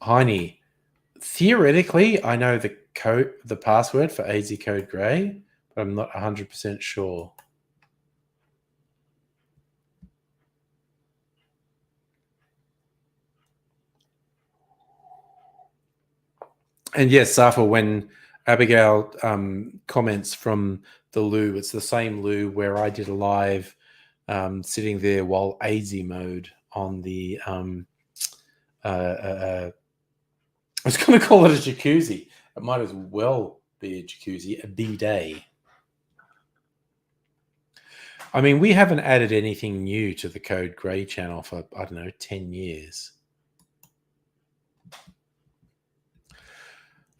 Heine, theoretically, I know the password for AZ Code Grey, but I'm not 100% sure. And yes, Safa, when Abigail comments from the loo, it's the same loo where I did a live sitting there while AZ mode on the I was going to call it a jacuzzi. It might as well be a jacuzzi, a bidet. I mean, we haven't added anything new to the Code Grey channel for, I don't know, 10 years.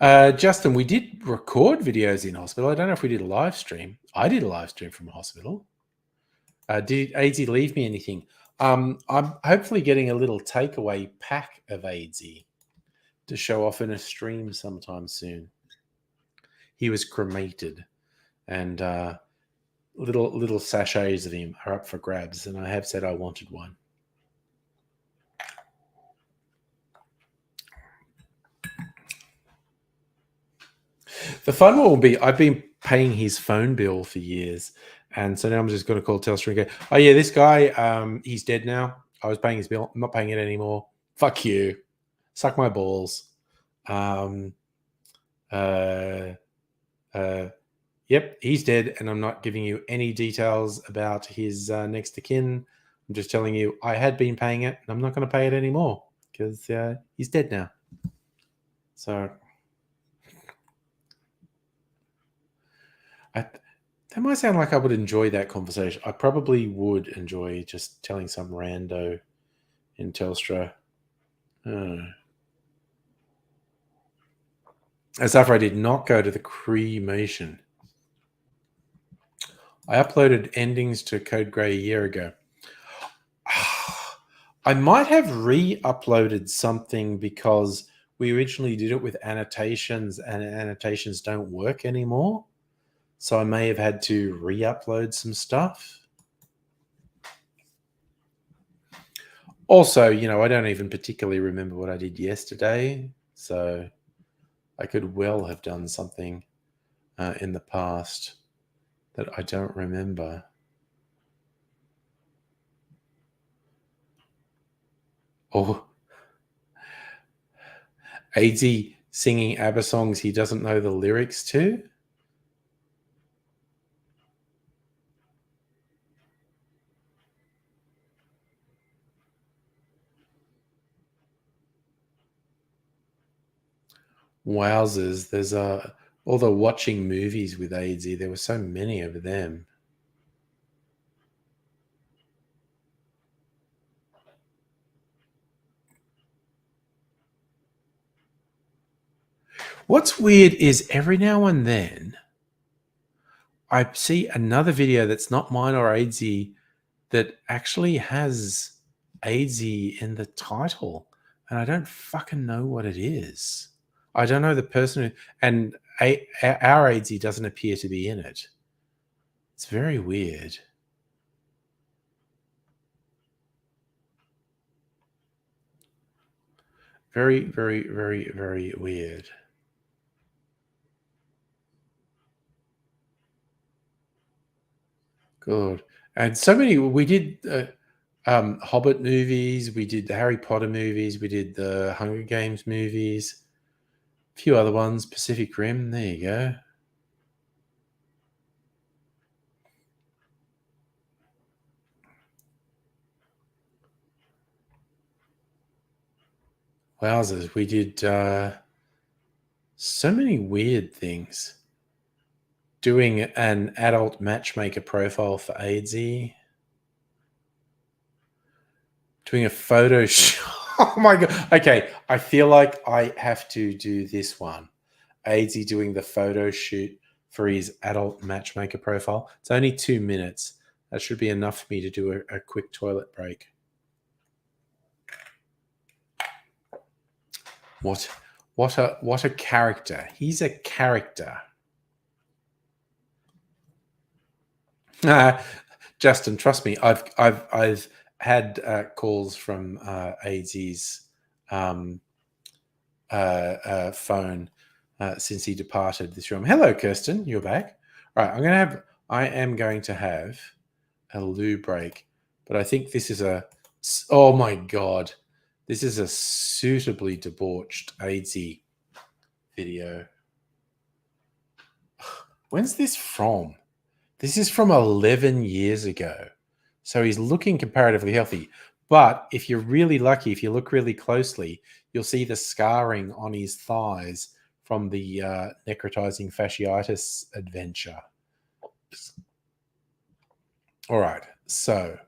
Justin, we did record videos in hospital. I don't know if we did a live stream. I did a live stream from a hospital. Did AZ leave me anything? I'm hopefully getting a little takeaway pack of AZ to show off in a stream sometime soon. He was cremated, and little sachets of him are up for grabs, and I have said I wanted one. The fun one will be, I've been paying his phone bill for years, and so now I'm just going to call Telstra and go, oh yeah, this guy, he's dead now. I was paying his bill. I'm not paying it anymore. Fuck you. Suck my balls. Yep, he's dead, and I'm not giving you any details about his next of kin. I'm just telling you I had been paying it, and I'm not going to pay it anymore because he's dead now. So that might sound like I would enjoy that conversation. I probably would enjoy just telling some rando in Telstra. As if I did not go to the cremation. I uploaded endings to Code Grey a year ago. I might have re-uploaded something because we originally did it with annotations, and annotations don't work anymore. So I may have had to re-upload some stuff. Also, I don't even particularly remember what I did yesterday. So I could well have done something in the past that I don't remember. Oh, AZ singing ABBA songs he doesn't know the lyrics to? Wowzers, there's all the watching movies with AZ. There were so many of them. What's weird is every now and then I see another video that's not mine or AZ that actually has AZ in the title, and I don't fucking know what it is. I don't know the person who, and our AZ doesn't appear to be in it. It's very weird. Very, very, very, very weird. Good. And so many, we did Hobbit movies, we did the Harry Potter movies, we did the Hunger Games movies, a few other ones, Pacific Rim, there you go. Wowzers, we did so many weird things. Doing an adult matchmaker profile for AIDSy. Doing a photo shoot. Oh my God. Okay, I feel like I have to do this one. AIDSy doing the photo shoot for his adult matchmaker profile. It's only 2 minutes. That should be enough for me to do a quick toilet break. What a character. He's a character. Justin, trust me, I've had calls from AIDSy's phone since he departed this room. Hello, Kirsten, you're back. All right, I am going to have a loo break, but I think this is oh my God, this is a suitably debauched AIDSy video. When's this from? This is from 11 years ago. So he's looking comparatively healthy. But if you're really lucky, if you look really closely, you'll see the scarring on his thighs from the necrotizing fasciitis adventure. All right. So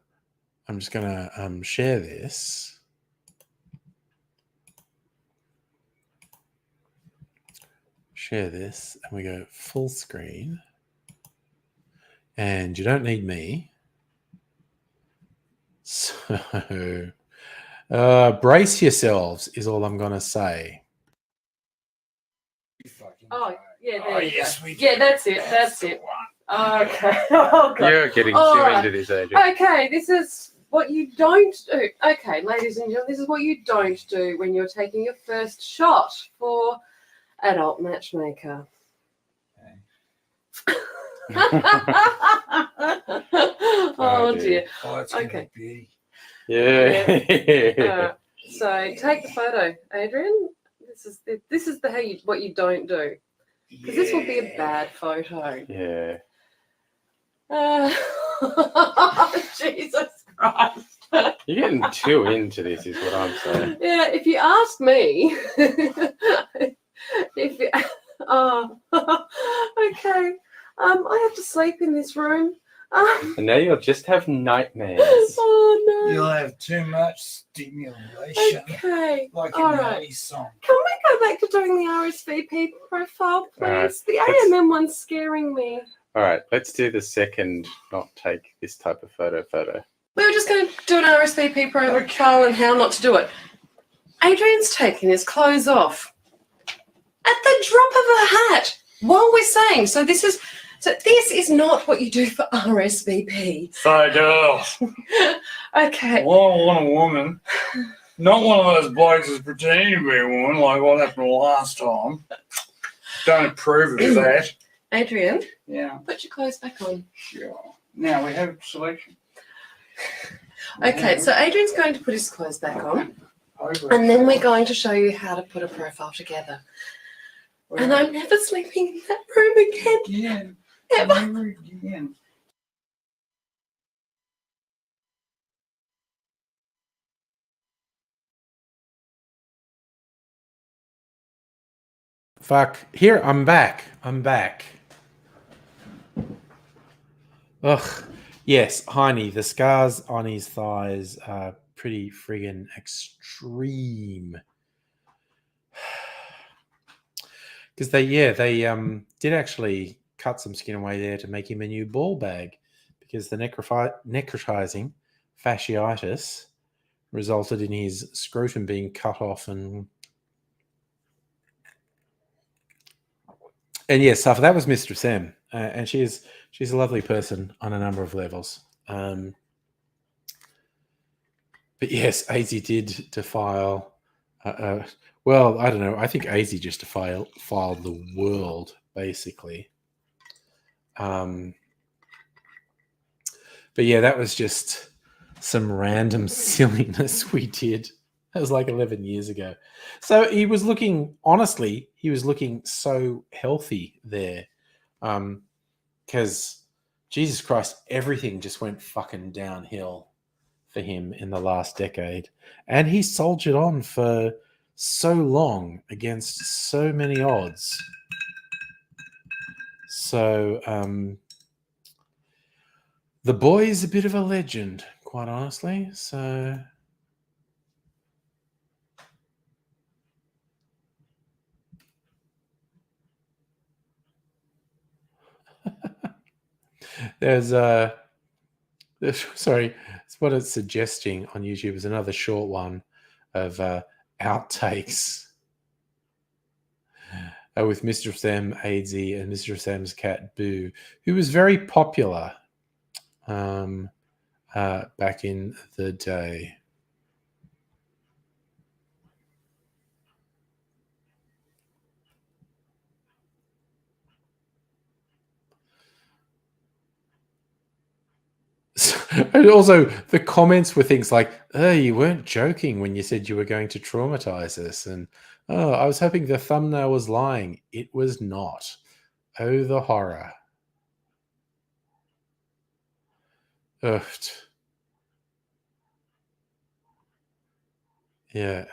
I'm just going to share this. Share this. And we go full screen. And you don't need me. So brace yourselves is all I'm going to say. Oh, yeah, there you yes, go. we Yeah, that's it. That's it. Okay. Oh, God. You're getting All too right. into this, Adrian. Okay, this is what you don't do. Okay, ladies and gentlemen, this is what you don't do when you're taking your first shot for adult matchmaker. Oh dear. Oh, it's Okay. Be. Yeah. So take the photo, Adrian. This is what you don't do, because this will be a bad photo. Yeah. Jesus Christ. You're getting too into this, is what I'm saying. Yeah, if you ask me, if you, oh, okay, I have to sleep in this room. And now you'll just have nightmares. Oh no. You'll have too much stimulation, Okay. like in All the right. Eddie song. Can we go back to doing the RSVP profile, please? Alright, The let's- AMM one's scaring me. All right, let's do the second, not take this type of photo. We were just going to do an RSVP profile and how not to do it. Adrian's taking his clothes off at the drop of a hat while we're saying. So this is not what you do for RSVP. So, girls, Okay. I want a woman. Not one of those blokes who's pretending to be a woman, like what happened last time. Don't approve of that. Adrian, Yeah, put your clothes back on. sure. Now we have selection. Okay, so Adrian's going to put his clothes back on, Over. and then we're going to show you how to put a profile together. And I'm never sleeping in that room again. Again. Ever. Never again. Fuck. Here, I'm back. Ugh. Yes, Heine, the scars on his thighs are pretty friggin' extreme. Because they did actually cut some skin away there to make him a new ball bag, because the necrotizing fasciitis resulted in his scrotum being cut off and yes, so that was Mistress M, and she's a lovely person on a number of levels. But yes, AIDSy did defile. Well, I don't know. I think AIDSy just defiled the world, basically. But yeah, that was just some random silliness we did. That was like 11 years ago. So he was looking so healthy there. Because Jesus Christ, everything just went fucking downhill for him in the last decade. And he soldiered on for so long against so many odds. So the boy is a bit of a legend, quite honestly. So there's sorry, it's what it's suggesting on YouTube is another short one of outtakes with Mr. Sam Aidsy and Mr. Sam's cat Boo, who was very popular back in the day. And also, the comments were things like, "Oh, you weren't joking when you said you were going to traumatize us," and "Oh, I was hoping the thumbnail was lying. It was not. Oh, the horror." Ugh. Yeah.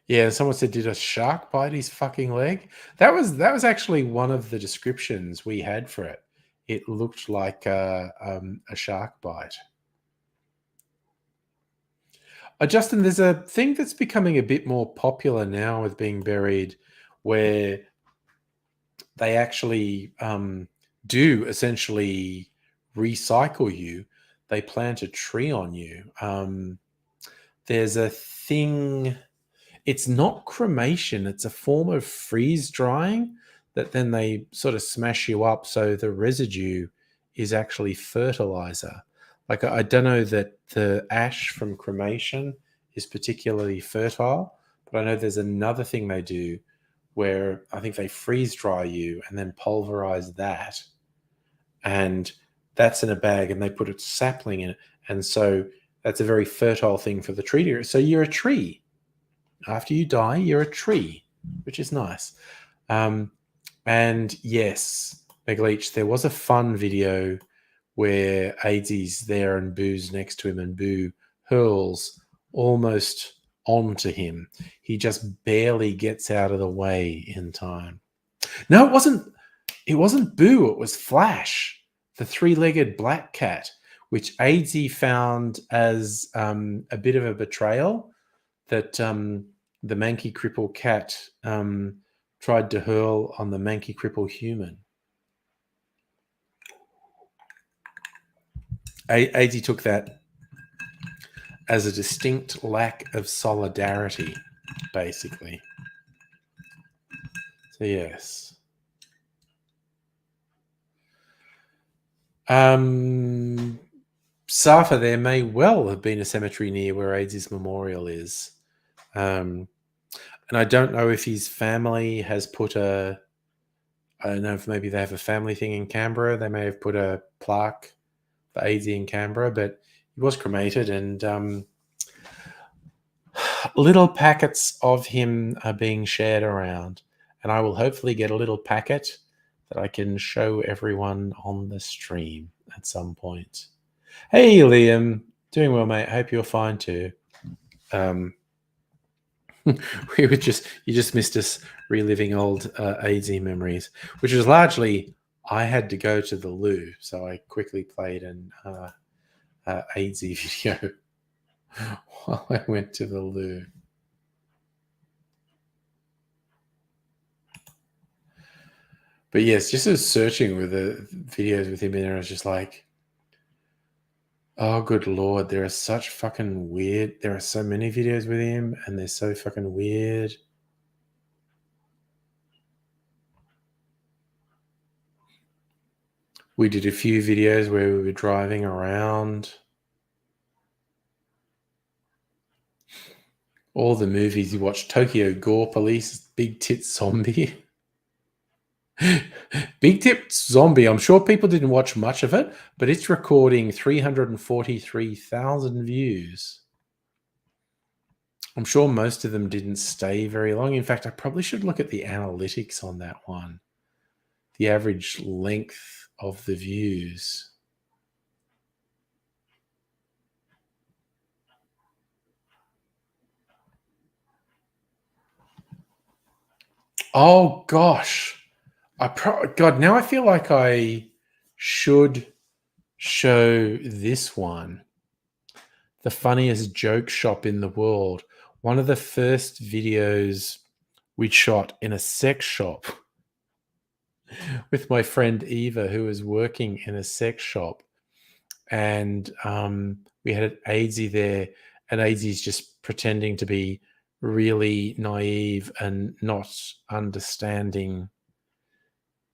Yeah, someone said, "Did a shark bite his fucking leg?" That was actually one of the descriptions we had for it. It looked like a shark bite. Justin, there's a thing that's becoming a bit more popular now with being buried, where they actually do essentially recycle you. They plant a tree on you. There's a thing. It's not cremation. It's a form of freeze drying that then they sort of smash you up, so the residue is actually fertilizer. Like, I don't know that the ash from cremation is particularly fertile, but I know there's another thing they do where I think they freeze dry you and then pulverize that. And that's in a bag and they put a sapling in it. And so that's a very fertile thing for the tree to. So you're a tree. After you die, you're a tree, which is nice. And yes, McLeach, there was a fun video where Aidsy's there and Boo's next to him, and Boo hurls almost onto him. He just barely gets out of the way in time. No, it wasn't. It wasn't Boo. It was Flash, the three-legged black cat, which Aidsy found as a bit of a betrayal that the manky cripple cat tried to hurl on the manky cripple human. Aidsy took that as a distinct lack of solidarity, basically. So yes. Safa, there may well have been a cemetery near where Aidsy's memorial is. And I don't know if his family has put I don't know if maybe they have a family thing in Canberra. They may have put a plaque for Aidsy in Canberra, but he was cremated, and little packets of him are being shared around. And I will hopefully get a little packet that I can show everyone on the stream at some point. Hey, Liam. Doing well, mate. Hope you're fine too. You just missed us reliving old Aidsy memories, which was largely I had to go to the loo, so I quickly played an Aidsy video while I went to the loo. But yes, just as searching with the videos with him in there, I was just like, oh, good Lord, there are such fucking weird. There are so many videos with him, and they're so fucking weird. We did a few videos where we were driving around. All the movies you watch: Tokyo Gore Police, Big Tits Zombie. Big Tits Zombie, I'm sure people didn't watch much of it, but it's recording 343,000 views. I'm sure most of them didn't stay very long. In fact, I probably should look at the analytics on that one. The average length of the views. Oh gosh, God. Now I feel like I should show this one. The funniest joke shop in the world. One of the first videos we shot in a sex shop with my friend Eva, who was working in a sex shop, and we had Aidsy there, and Aidsy's just pretending to be really naive and not understanding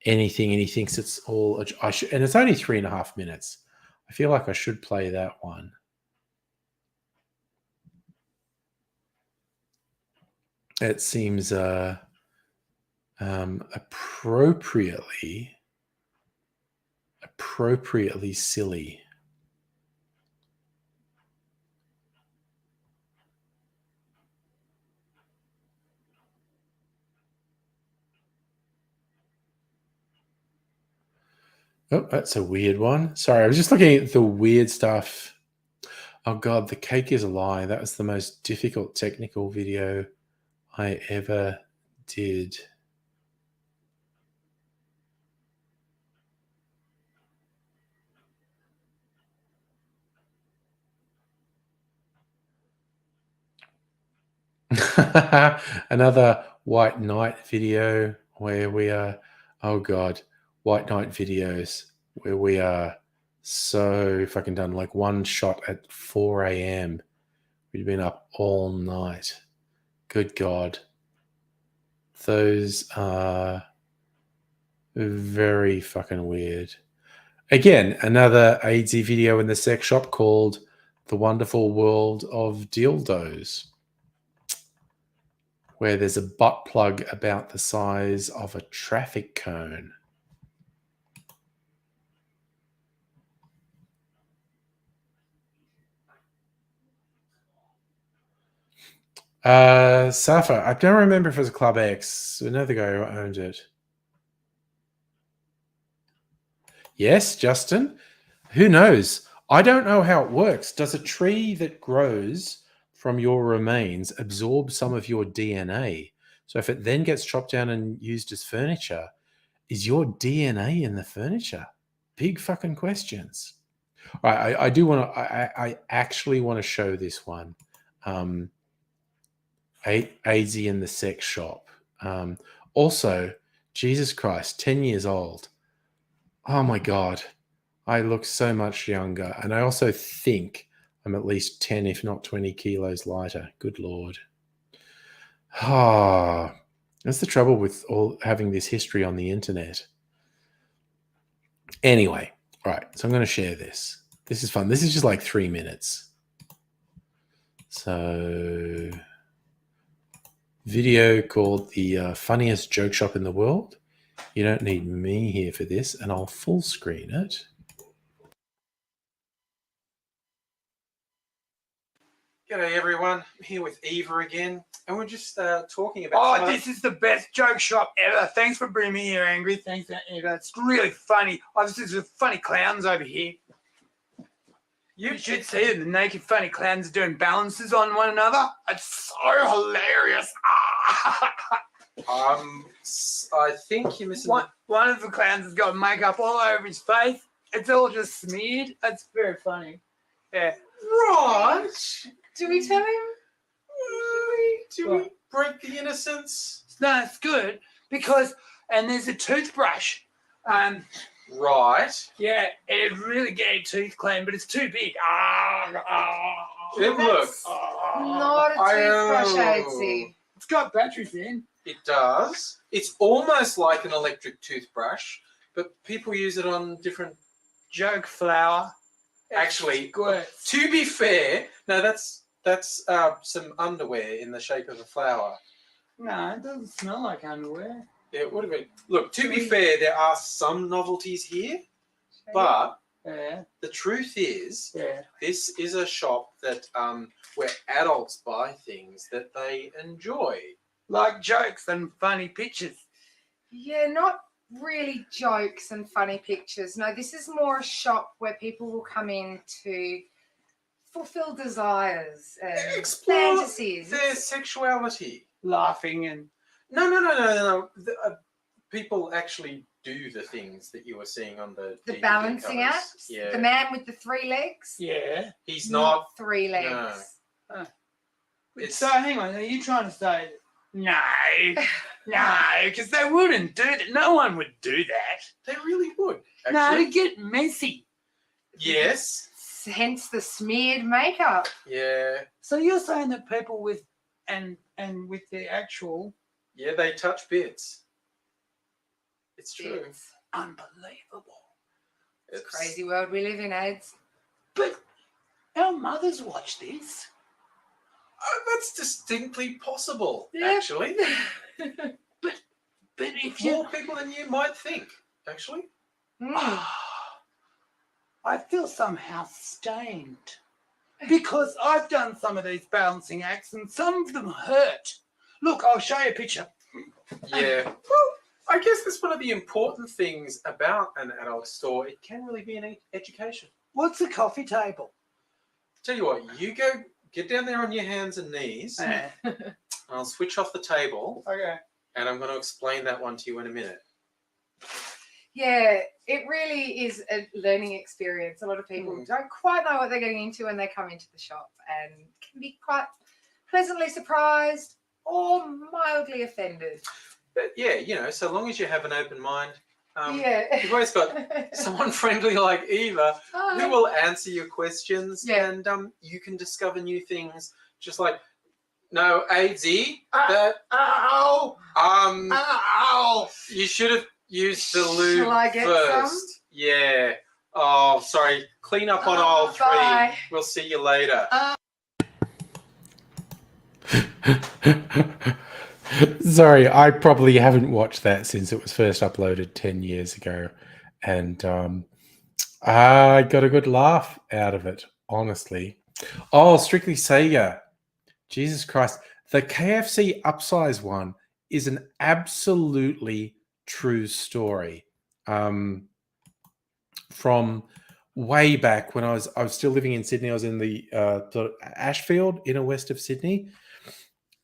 anything, and he thinks it's all and it's only 3.5 minutes. I feel like I should play that one. It seems appropriately silly. Oh, that's a weird one. Sorry, I was just looking at the weird stuff. Oh God, the cake is a lie. That was the most difficult technical video I ever did. Another White Knight video where we are, oh God, White Knight videos where we are so fucking done. Like one shot at 4 a.m. We'd been up all night. Good God. Those are very fucking weird. Again, another AIDSy video in the sex shop called The Wonderful World of Dildos, where there's a butt plug about the size of a traffic cone. Safa, I don't remember if it was Club X. Another guy who owned it. Yes, Justin. Who knows? I don't know how it works. Does a tree that grows from your remains absorb some of your DNA? So if it then gets chopped down and used as furniture, is your DNA in the furniture? Big fucking questions. All right, I do want to. I actually want to show this one. AZ in the sex shop. Also, Jesus Christ, 10 years old. Oh my God. I look so much younger. And I also think I'm at least 10, if not 20 kilos lighter. Good Lord. Ah, that's the trouble with all having this history on the internet. Anyway, all right. So I'm going to share this. This is fun. This is just like 3 minutes. So, video called The Funniest Joke Shop in the World. You don't need me here for this, and I'll full screen it. G'day everyone, I'm here with Eva again, and we're just talking about... Oh, this is the best joke shop ever. Thanks for bringing me here, Angry. Thanks, Eva. It's really funny. Oh, there's funny clowns over here. You should see them. The naked funny clowns doing balances on one another. It's so hilarious. I think you're missing... One of the clowns has got makeup all over his face. It's all just smeared. It's very funny. Yeah. Right. Do we tell him? Do we break the innocence? No, it's good because, and there's a toothbrush. Right. Yeah, it really get your teeth clean, but it's too big. Look. Not a toothbrush, Aidsy. It's got batteries in. It does. It's almost like an electric toothbrush, but people use it on different... Joke flour. Actually, good. To be fair, no, that's some underwear in the shape of a flower. No, it doesn't smell like underwear. Yeah, what do look, to be fair, there are some novelties here, but the truth is, this is a shop that where adults buy things that they enjoy. Like jokes and funny pictures. Yeah, not really jokes and funny pictures. No, this is more a shop where people will come in to fulfill desires and Explore fantasies. their sexuality. Laughing and... No. People actually do the things that you were seeing on the The DVD balancing covers. act. Yeah. The man with the 3 legs. Yeah. He's not. 3 legs. It's- So hang on, are you trying to say no? No, because they wouldn't do that. No one would do that. They really would. No, Actually. it'd get messy. Yes. Hence the smeared makeup. Yeah. So you're saying that people with and with the actual Yeah, they touch bits. It's true. It's unbelievable. a crazy world we live in, AIDS. But our mothers watch this. That's distinctly possible, Yeah. actually. But if you More people than you might think, actually. Mm. I feel somehow stained. Because I've done some of these balancing acts and some of them hurt. Look, I'll show you a picture. Yeah. Well, I guess that's one of the important things about an adult store. It can really be an education. What's a coffee table? Tell you what, you go get down there on your hands and knees. I'll switch off the table, Okay. and I'm going to explain that one to you in a minute. Yeah, it really is a learning experience. A lot of people don't quite know what they're getting into when they come into the shop and can be quite pleasantly surprised or mildly offended. But yeah, you know, so long as you have an open mind, Yeah. you've always got someone friendly like Eva who will answer your questions, Yeah. and you can discover new things. Just like, no, AZ, Ow! Ow! you should have used the lube Shall I get first. some? Yeah. Oh, sorry. Clean up on aisle 3. Bye. We'll see you later. Sorry, I probably haven't watched that since it was first uploaded 10 years ago. And I got a good laugh out of it, honestly. Oh, Strictly Sega. Jesus Christ. The KFC upsize one is an absolutely true story. From way back when I was still living in Sydney. I was in the Ashfield, inner west of Sydney.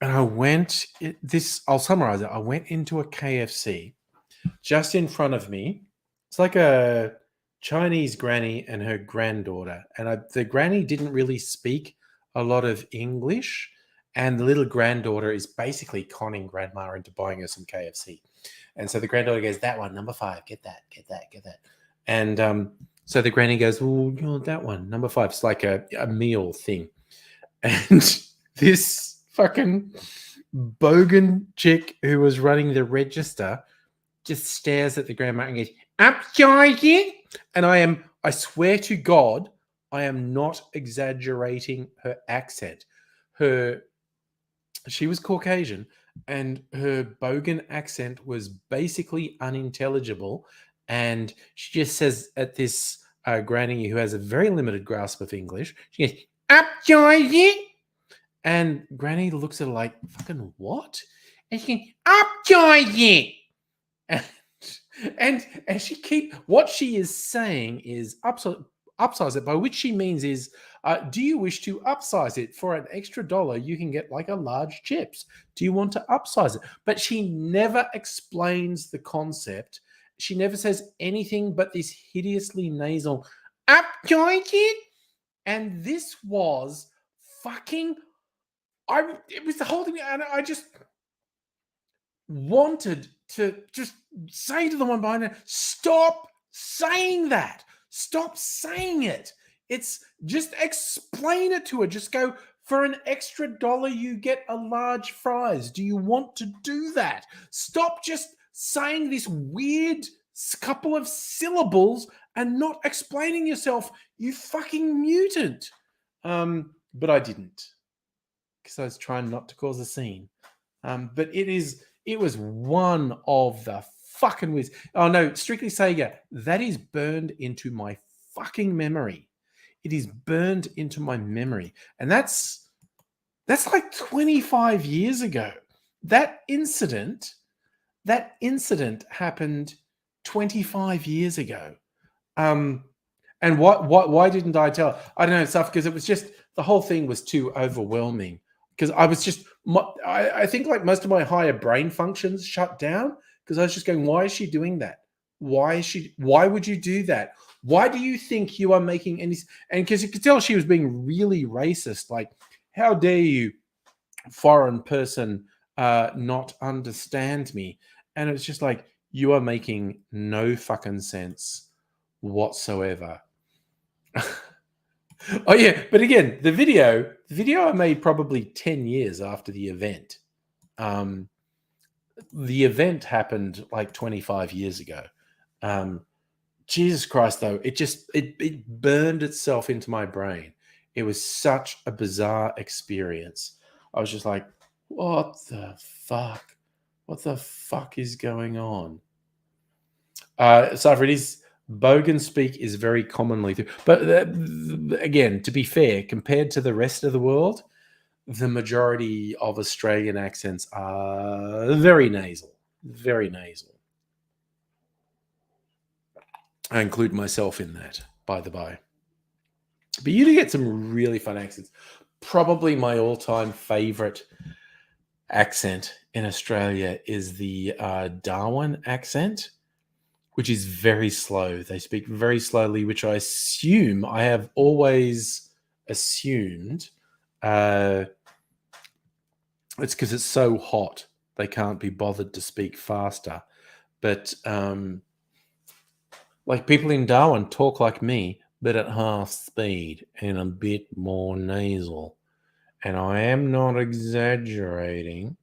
And I went, I'll summarize it. I went into a KFC just in front of me. It's like a Chinese granny and her granddaughter. And the granny didn't really speak a lot of English. And the little granddaughter is basically conning grandma into buying her some KFC. And so the granddaughter goes, that one, number 5, get that. And so the granny goes, well, you know, that one, number 5. It's like a meal thing. And this fucking bogan chick who was running the register just stares at the grandma and goes, upsizing. And I swear to God, I am not exaggerating her accent. She was Caucasian and her bogan accent was basically unintelligible. And she just says at this granny who has a very limited grasp of English, she goes, upsizing. And Granny looks at her like, fucking what? And she goes, upsizing. And she what she is saying is upsize it, by which she means is, do you wish to upsize it? For an extra $1, you can get like a large chips. Do you want to upsize it? But she never explains the concept. She never says anything but this hideously nasal, upsizing. And this was fucking... it was the whole thing, and I just wanted to just say to the one behind her, stop saying that. Stop saying it. It's just explain it to her. Just go, for an extra $1, you get a large fries. Do you want to do that? Stop just saying this weird couple of syllables and not explaining yourself, you fucking mutant. But I didn't, because I was trying not to cause a scene. But it was one of the fucking whiz. Oh no, Strictly Sega. That is burned into my fucking memory. It is burned into my memory. And that's like 25 years ago. That incident happened 25 years ago. And why didn't I tell? I don't know, stuff, because it was just, the whole thing was too overwhelming. because I was just, I think like most of my higher brain functions shut down because I was just going, why is she doing that? Why would you do that? Why do you think you are making any, and because you could tell she was being really racist, like, how dare you, foreign person, not understand me? And it's just like, you are making no fucking sense whatsoever. Oh yeah, but again, the video I made probably 10 years after the event. The event happened like 25 years ago. Jesus Christ, though, it burned itself into my brain. It was such a bizarre experience. I was just like, what the fuck? What the fuck is going on? Cypher, it is, Bogan speak is very commonly, but again, to be fair, compared to the rest of the world, the majority of Australian accents are very nasal, very nasal. I include myself in that, by the by. But you do get some really fun accents. Probably my all-time favorite accent in Australia is the Darwin accent, which is very slow. They speak very slowly, which I have always assumed it's because it's so hot. They can't be bothered to speak faster. But like people in Darwin talk like me, but at half speed and a bit more nasal. And I am not exaggerating.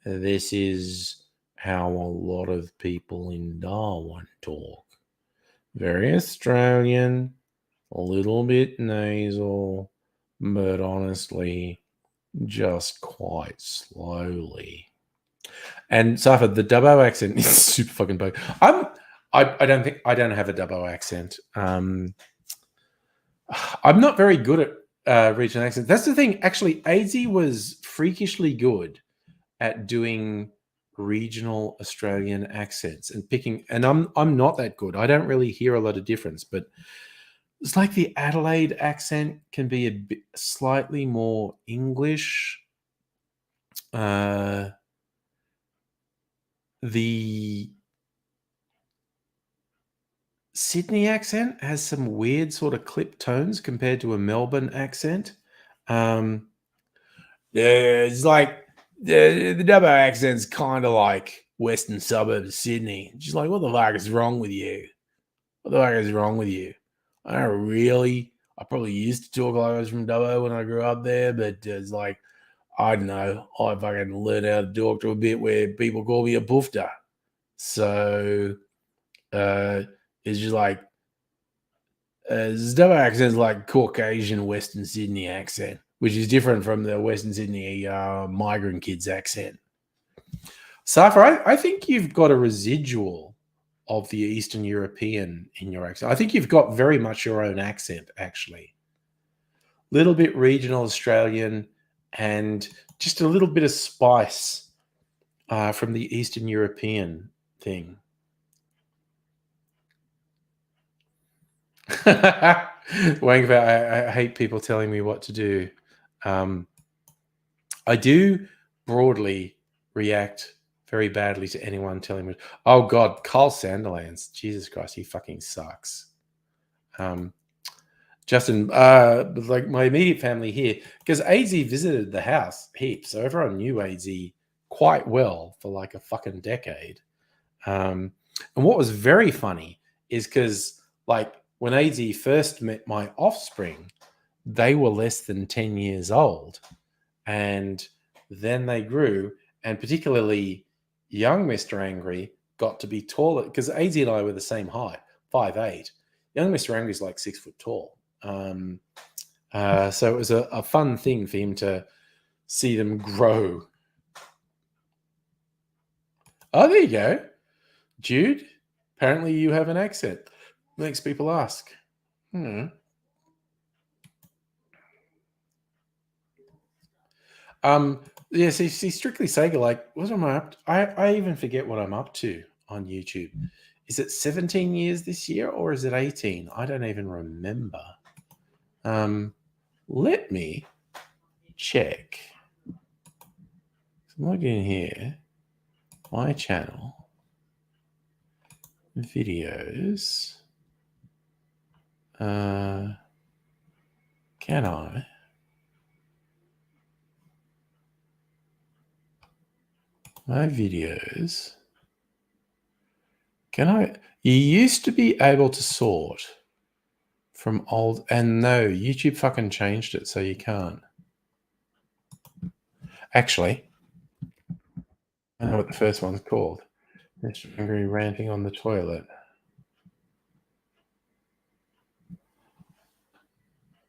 This is how a lot of people in Darwin talk. Very Australian, a little bit nasal, but honestly, just quite slowly. And Safa, the Dubbo accent is super fucking bug. I don't have a Dubbo accent. I'm not very good at regional accents. That's the thing. Actually, AZ was freakishly good at doing regional Australian accents and picking. And I'm not that good. I don't really hear a lot of difference. But it's like the Adelaide accent can be a bit slightly more English. The Sydney accent has some weird sort of clipped tones compared to a Melbourne accent. It's like the Dubbo accent's kind of like western suburbs of Sydney. Just like, what the fuck is wrong with you? What the fuck is wrong with you? I don't really. I probably used to talk like I was from Dubbo when I grew up there, but it's like, I don't know. I fucking learned how to talk to a bit where people call me a poofter. So it's just like Dubbo accent is like Caucasian Western Sydney accent, which is different from the Western Sydney migrant kids accent. Safa, I think you've got a residual of the Eastern European in your accent. I think you've got very much your own accent, actually. Little bit regional Australian and just a little bit of spice from the Eastern European thing. I hate people telling me what to do. I do broadly react very badly to anyone telling me, oh God, Carl Sanderlands. Jesus Christ, he fucking sucks. Justin, like my immediate family here, because AZ visited the house heaps, so everyone knew AZ quite well for like a fucking decade. And what was very funny is because like when AZ first met my offspring, they were less than 10 years old. And then they grew, and particularly young Mr. Angry got to be taller, because AZ and I were the same height, 5'8". Young Mr. Angry is like 6 foot tall. So it was a fun thing for him to see them grow. Oh, there you go. Jude, apparently you have an accent. Makes people ask. Yeah, see, Strictly Sega, like, what am I up to? I even forget what I'm up to on YouTube. Is it 17 years this year or is it 18? I don't even remember. Let me check. log in here. My channel. Videos. Can I? My videos. Can I? You used to be able to sort from old, and no, YouTube fucking changed it, so you can't. Actually, I know what the first one's called. Mr. Angry ranting on the toilet.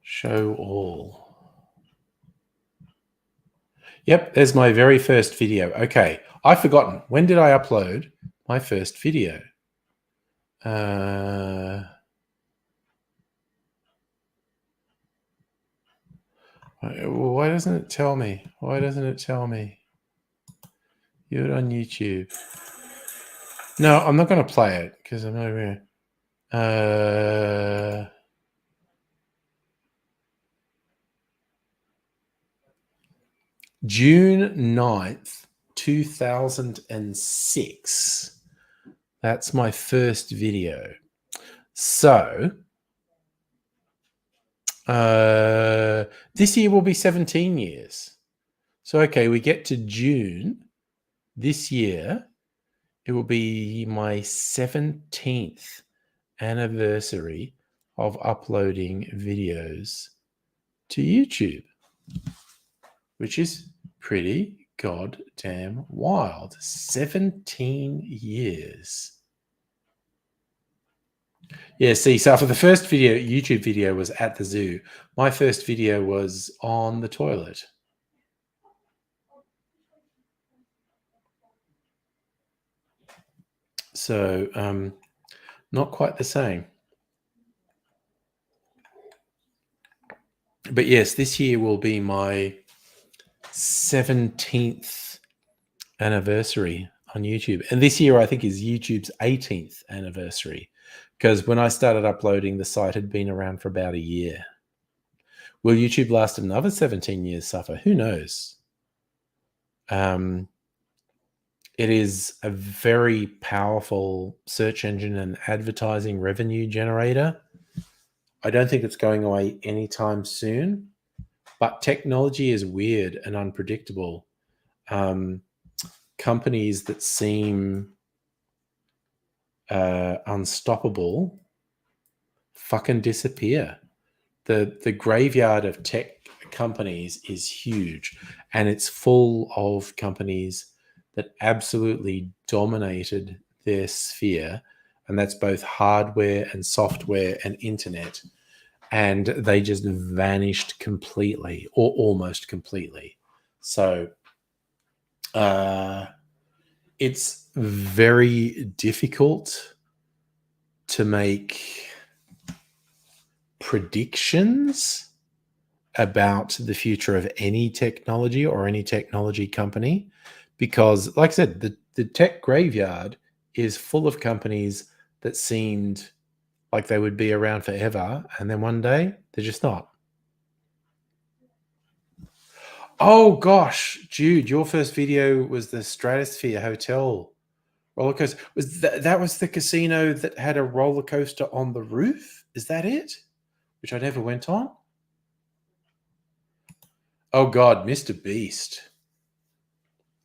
Show all. Yep, there's my very first video. Okay, I've forgotten. When did I upload my first video? Why doesn't it tell me? Why doesn't it tell me? View it on YouTube. No, I'm not going to play it because I'm over here. June 9th, 2006. That's my first video. So, this year will be 17 years. So, okay, we get to June this year. It will be my 17th anniversary of uploading videos to YouTube, which is pretty goddamn wild. 17 years. Yeah, see, so for the first video, YouTube video was at the zoo. My first video was on the toilet. So, not quite the same. But yes, this year will be my 17th anniversary on YouTube. And this year, I think, is YouTube's 18th anniversary. Because when I started uploading, the site had been around for about a year. Will YouTube last another 17 years, Suffer? Who knows? It is a very powerful search engine and advertising revenue generator. I don't think it's going away anytime soon, but technology is weird and unpredictable. Companies that seem unstoppable fucking disappear. The graveyard of tech companies is huge, and it's full of companies that absolutely dominated their sphere, and that's both hardware and software and internet, and they just vanished completely or almost completely. So it's very difficult to make predictions about the future of any technology or any technology company, because, like I said, the tech graveyard is full of companies that seemed like they would be around forever, and then one day they're just not. Oh gosh, Jude, your first video was the Stratosphere Hotel roller coaster. Was that was the casino that had a roller coaster on the roof? Is that it? Which I never went on. Oh God, Mr. Beast.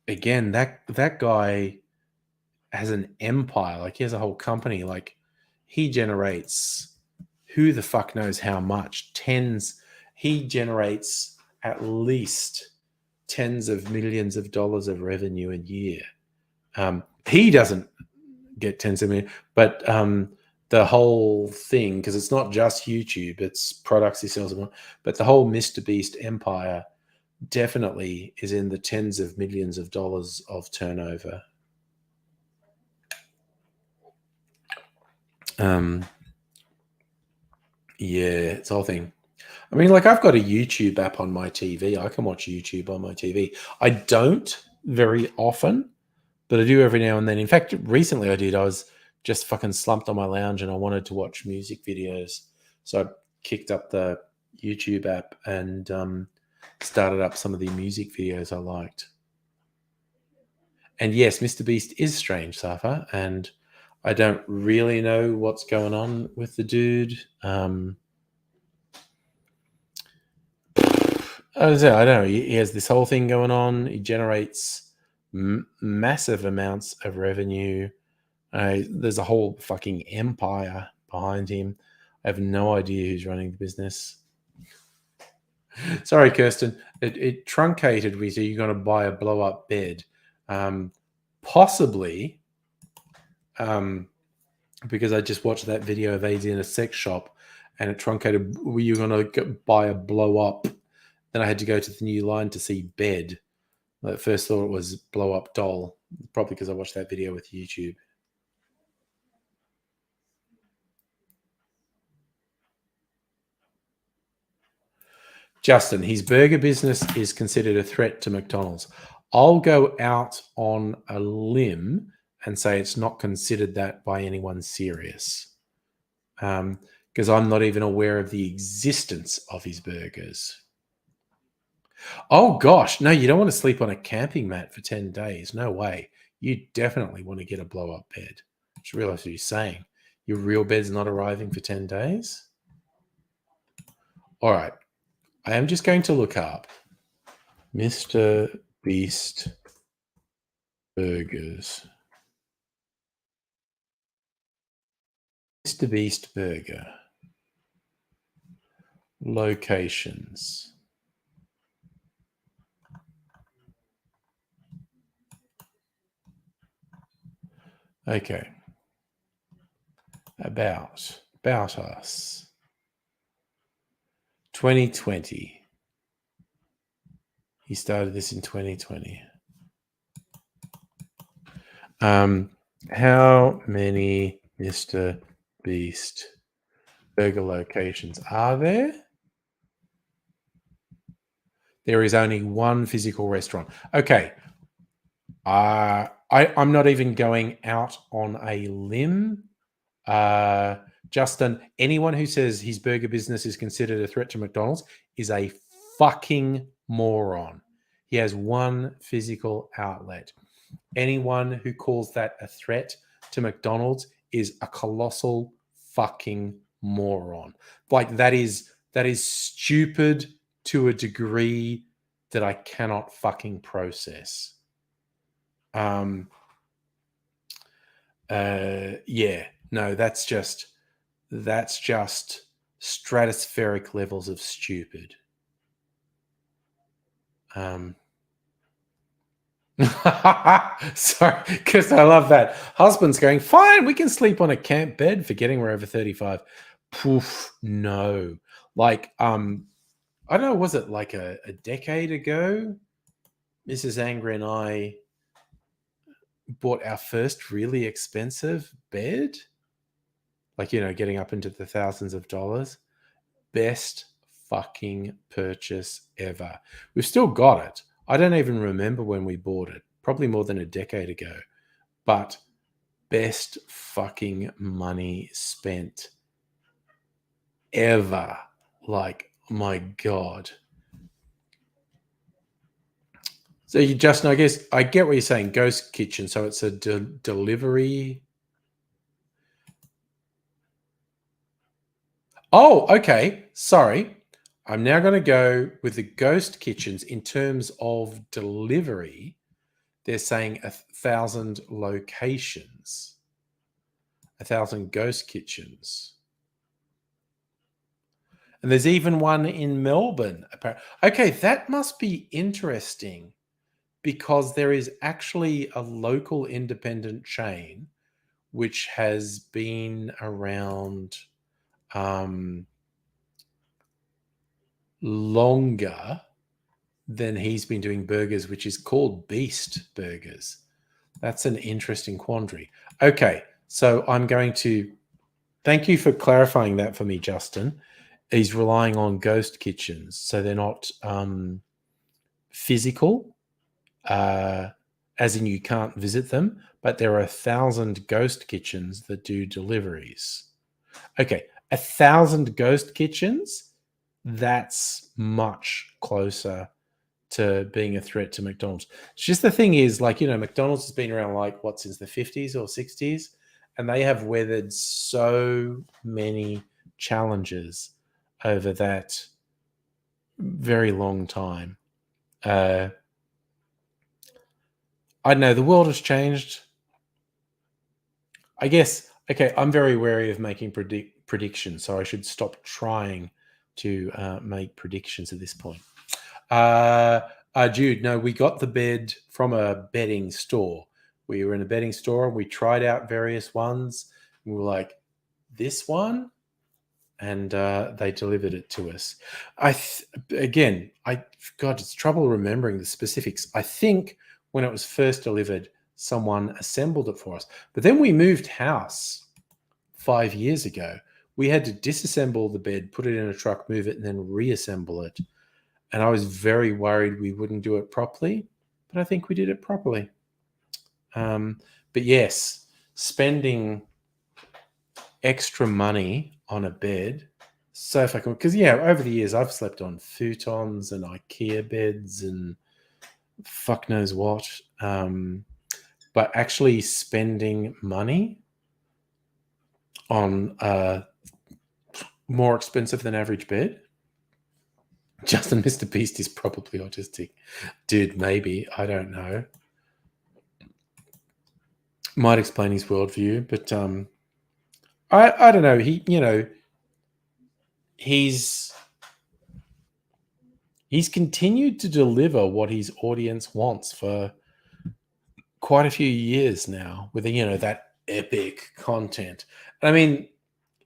Again, that guy has an empire. Like, he has a whole company. Like, he generates who the fuck knows how much. He generates at least tens of millions of dollars of revenue a year. He doesn't get tens of millions, but the whole thing, because it's not just YouTube, it's products he sells, but the whole Mr. Beast empire definitely is in the tens of millions of dollars of turnover. Yeah, it's the whole thing. I mean, like, I've got a YouTube app on my TV. I can watch YouTube on my TV. I don't very often, but I do every now and then. In fact, recently I did. I was just fucking slumped on my lounge and I wanted to watch music videos. So I kicked up the YouTube app and started up some of the music videos I liked. And yes, Mr. Beast is strange, Safa, and I don't really know what's going on with the dude. I don't know. He has this whole thing going on. He generates massive amounts of revenue. There's a whole fucking empire behind him. I have no idea who's running the business. Sorry, Kirsten. It truncated with you. You're going to buy a blow-up bed. Possibly because I just watched that video of AZ in a sex shop and it truncated. Were you going to buy a blow-up? Then I had to go to the new line to see bed. I at first thought it was blow-up doll. Probably because I watched that video with YouTube. Justin, his burger business is considered a threat to McDonald's. I'll go out on a limb and say it's not considered that by anyone serious. Because I'm not even aware of the existence of his burgers. Oh, gosh. No, you don't want to sleep on a camping mat for 10 days. No way. You definitely want to get a blow-up bed. I just realized what you're saying. Your real bed's not arriving for 10 days? All right. I am just going to look up Mr. Beast burgers. Mr. Beast burger. Locations. Okay. About us. 2020. He started this in 2020. How many Mr. Beast burger locations are there? There is only one physical restaurant. Okay. I'm not even going out on a limb. Justin, anyone who says his burger business is considered a threat to McDonald's is a fucking moron. He has one physical outlet. Anyone who calls that a threat to McDonald's is a colossal fucking moron. Like that is stupid to a degree that I cannot fucking process. Yeah, no, that's just stratospheric levels of stupid. Sorry, because I love that. Husband's going, fine, we can sleep on a camp bed, forgetting we're over 35. Poof, no. Like, I don't know, was it like a decade ago? Mrs. Angry and I bought our first really expensive bed. Like, you know, getting up into the thousands of dollars. Best fucking purchase ever. We've still got it. I don't even remember when we bought it. Probably more than a decade ago. But best fucking money spent ever. Like, my God. So you just, I guess, I get what you're saying. Ghost kitchen. So it's a delivery. Oh, okay. Sorry. I'm now going to go with the ghost kitchens in terms of delivery. They're saying 1,000 locations, 1,000 ghost kitchens. And there's even one in Melbourne. Okay, that must be interesting because there is actually a local independent chain which has been around longer than he's been doing burgers, which is called Beast Burgers. That's an interesting quandary. Okay, so I'm going to thank you for clarifying that for me, Justin. He's relying on ghost kitchens, so they're not physical, as in you can't visit them, but there are 1,000 ghost kitchens that do deliveries. Okay, 1,000 ghost kitchens, that's much closer to being a threat to McDonald's. It's just the thing is, like, McDonald's has been around like what, since the 50s or 60s, and they have weathered so many challenges over that very long time. I don't know. The world has changed. I guess. Okay, I'm very wary of making predictions, so I should stop trying to make predictions at this point. Jude, no, we got the bed from a bedding store. We were in a bedding store and we tried out various ones. And we were like, this one? And they delivered it to us. God, it's trouble remembering the specifics. I think when it was first delivered, someone assembled it for us. But then we moved house 5 years ago. We had to disassemble the bed, put it in a truck, move it, and then reassemble it. And I was very worried we wouldn't do it properly, but I think we did it properly. But yes, spending extra money on a bed, so fucking, because over the years I've slept on futons and IKEA beds and fuck knows what. But actually spending money on a more expensive than average bed. Justin, Mr. Beast is probably autistic. Dude, maybe. I don't know. Might explain his worldview, but I don't know. He's continued to deliver what his audience wants for quite a few years now with that epic content. I mean,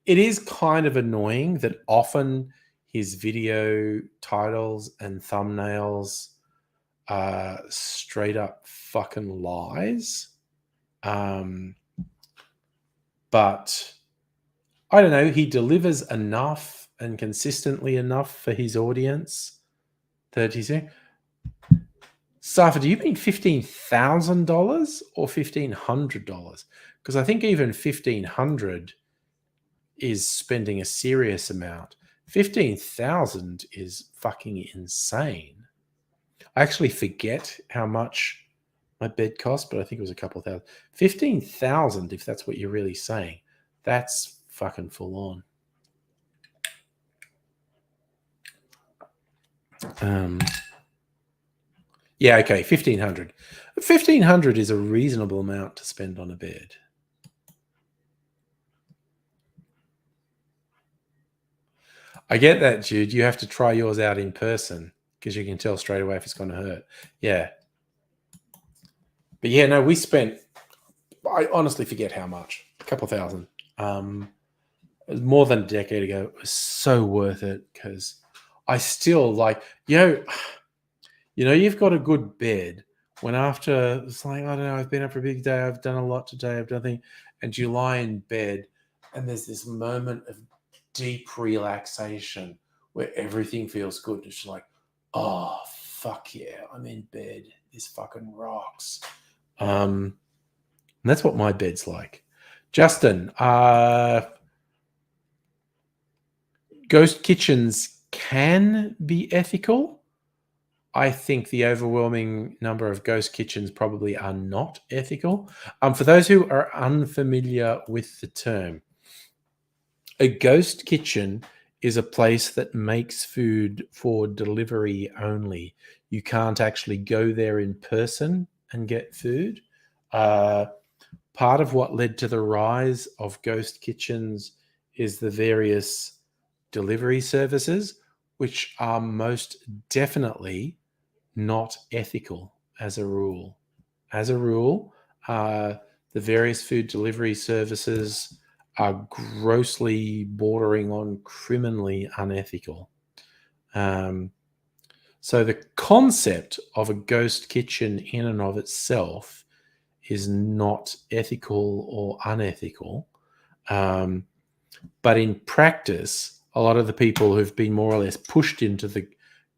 it is kind of annoying that often his video titles and thumbnails are straight up fucking lies. But I don't know, he delivers enough and consistently enough for his audience that he's in. Safa, do you mean $15,000 or $1,500? Because I think even $1,500 is spending a serious amount. 15,000 is fucking insane. I actually forget how much my bed cost, but I think it was a couple of thousand. 15,000, if that's what you're really saying, that's fucking full on. Yeah, okay, 1,500. 1,500 is a reasonable amount to spend on a bed. I get that, Jude. You have to try yours out in person because you can tell straight away if it's going to hurt. Yeah. But yeah, no, we spent, I honestly forget how much, a couple thousand. It was more than a decade ago. It was so worth it because I still like, you've got a good bed when after it's like, I don't know, I've been up for a big day, I've done a lot today, I've done things, and you lie in bed and there's this moment of deep relaxation where everything feels good. It's like, oh, fuck yeah, I'm in bed. This fucking rocks. And that's what my bed's like. Justin, ghost kitchens can be ethical. I think the overwhelming number of ghost kitchens probably are not ethical. For those who are unfamiliar with the term, a ghost kitchen is a place that makes food for delivery only. You can't actually go there in person and get food. Part of what led to the rise of ghost kitchens is the various delivery services, which are most definitely not ethical as a rule. As a rule, the various food delivery services are grossly bordering on criminally unethical. So the concept of a ghost kitchen in and of itself is not ethical or unethical. But in practice, a lot of the people who've been more or less pushed into the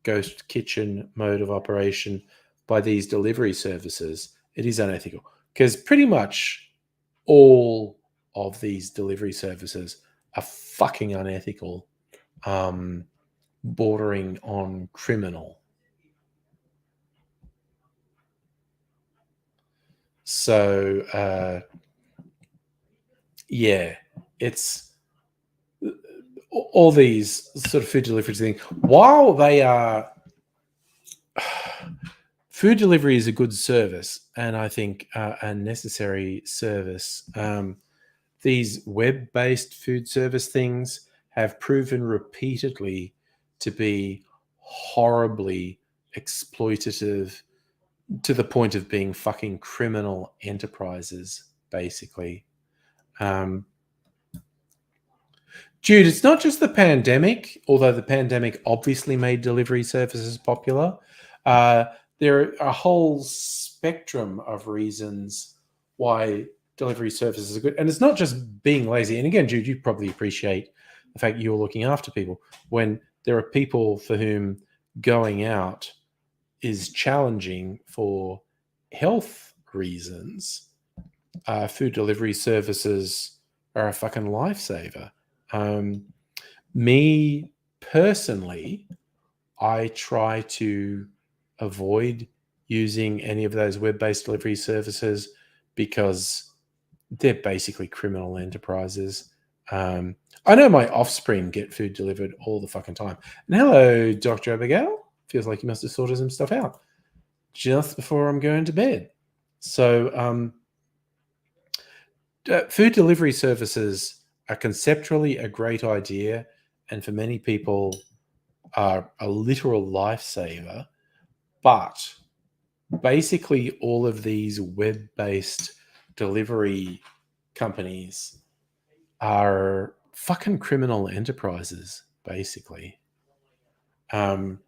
ghost kitchen mode of operation by these delivery services, it is unethical. Because pretty much all of these delivery services are fucking unethical, bordering on criminal. So yeah, it's all these sort of food delivery things. While they are food delivery is a good service, and I think a necessary service. These web-based food service things have proven repeatedly to be horribly exploitative to the point of being fucking criminal enterprises, basically. Jude, it's not just the pandemic, although the pandemic obviously made delivery services popular. There are a whole spectrum of reasons why delivery services are good. And it's not just being lazy. And again, Jude, you probably appreciate the fact you're looking after people. When there are people for whom going out is challenging for health reasons, food delivery services are a fucking lifesaver. Me personally, I try to avoid using any of those web-based delivery services because they're basically criminal enterprises. I know my offspring get food delivered all the fucking time. And hello, Dr. Abigail. Feels like you must have sorted some stuff out just before I'm going to bed. So food delivery services are conceptually a great idea, and for many people are a literal lifesaver. But basically, all of these web-based delivery companies are fucking criminal enterprises, basically. And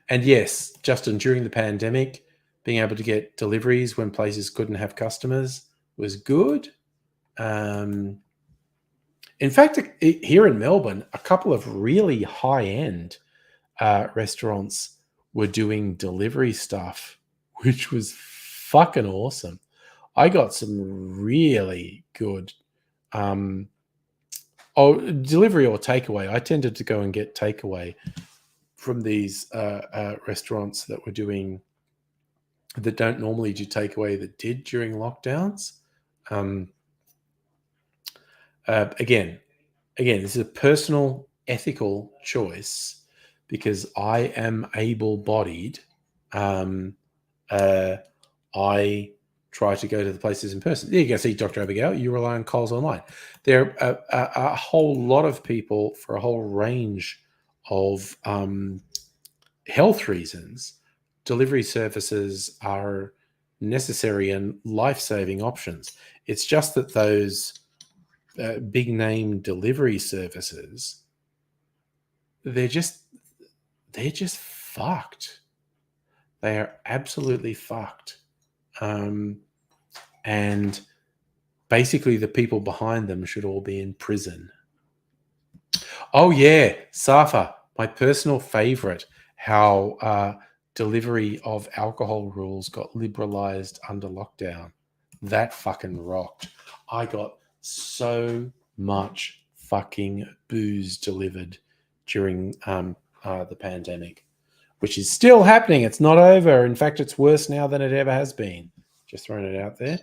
yes, Justin, during the pandemic, being able to get deliveries when places couldn't have customers was good. In fact, here in Melbourne, a couple of really high-end restaurants were doing delivery stuff, which was fucking awesome. I got some really good delivery or takeaway. I tended to go and get takeaway from these restaurants that were doing that don't normally do takeaway that did during lockdowns. Again, this is a personal ethical choice because I am able-bodied. I try to go to the places in person. There you go. See, Dr. Abigail, you rely on Coles Online. There are a whole lot of people for a whole range of health reasons. Delivery services are necessary and life-saving options. It's just that those big name delivery services, they're just fucked. They are absolutely fucked. And basically the people behind them should all be in prison. Oh yeah, Safa, my personal favorite, how delivery of alcohol rules got liberalized under lockdown. That fucking rocked. I got so much fucking booze delivered during the pandemic, which is still happening. It's not over. In fact, it's worse now than it ever has been. Just throwing it out there.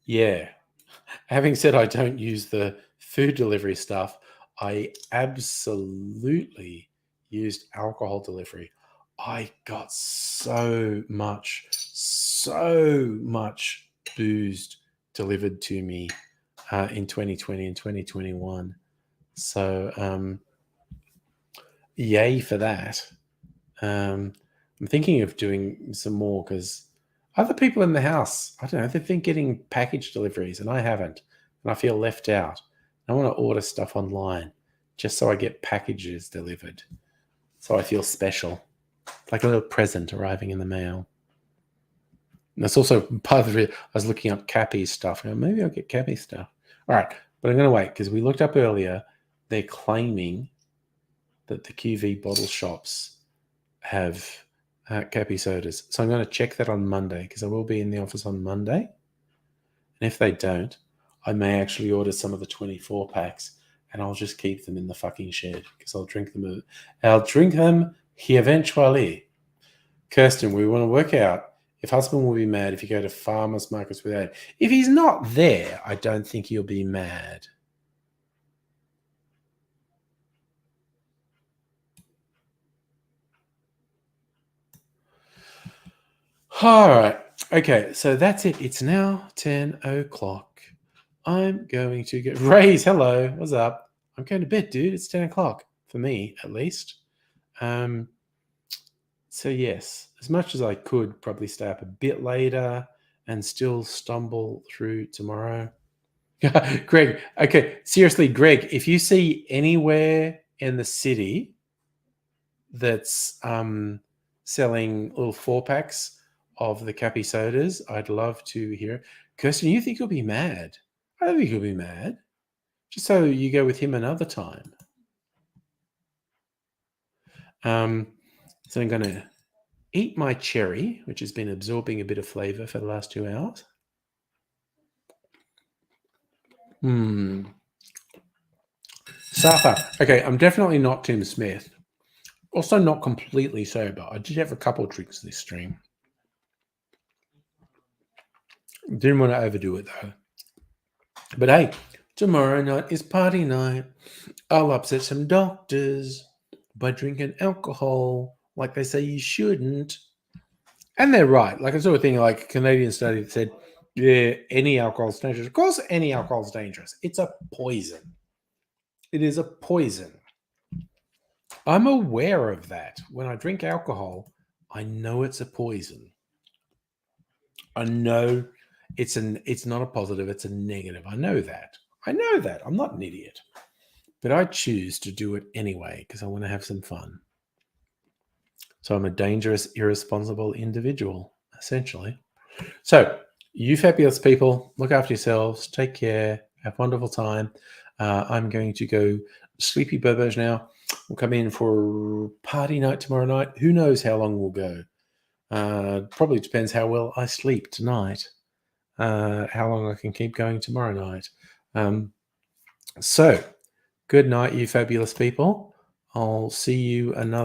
Yeah. Having said I don't use the food delivery stuff, I absolutely used alcohol delivery. I got so much booze delivered to me in 2020 and 2021. So yay for that. I'm thinking of doing some more because other people in the house, I don't know, they've been getting package deliveries and I haven't. And I feel left out. I want to order stuff online just so I get packages delivered. So I feel special. Like a little present arriving in the mail. And that's also part of it. I was looking up Cappy's stuff. Maybe I'll get Cappy's stuff. All right. But I'm going to wait because we looked up earlier. They're claiming that the QV bottle shops have Cappy sodas. So I'm going to check that on Monday because I will be in the office on Monday. And if they don't, I may actually order some of the 24 packs and I'll just keep them in the fucking shed because I'll drink them He eventually. Kirsten, we want to work out if husband will be mad if you go to farmers markets without. If he's not there, I don't think he'll be mad. All right. Okay, so that's it. It's now 10 o'clock. I'm going to get Ray's. Hello. What's up? I'm going to bed, dude. It's 10 o'clock for me, at least. So yes, as much as I could probably stay up a bit later and still stumble through tomorrow. Greg, okay, seriously, Greg, if you see anywhere in the city that's selling little 4-packs of the Cappy sodas, I'd love to hear it. Kirsten, you think you'll be mad? I don't think you'll be mad. Just so you go with him another time. So I'm going to eat my cherry, which has been absorbing a bit of flavor for the last 2 hours. Supper. Okay, I'm definitely not Tim Smith. Also not completely sober. I did have a couple of drinks this stream. Didn't want to overdo it though. But hey, tomorrow night is party night. I'll upset some doctors by drinking alcohol like they say you shouldn't. And they're right. Like I saw a thing like a Canadian study that said, yeah, any alcohol is dangerous. Of course, any alcohol is dangerous. It's a poison. It is a poison. I'm aware of that. When I drink alcohol, I know it's a poison. I know it's not a positive, it's a negative. I know that. I'm not an idiot. But I choose to do it anyway because I want to have some fun. So I'm a dangerous, irresponsible individual, essentially. So, you fabulous people, look after yourselves, take care, have a wonderful time. I'm going to go sleepy burbage now. We'll come in for party night tomorrow night. Who knows how long we'll go? Probably depends how well I sleep tonight. How long I can keep going tomorrow night. So, good night, you fabulous people. I'll see you another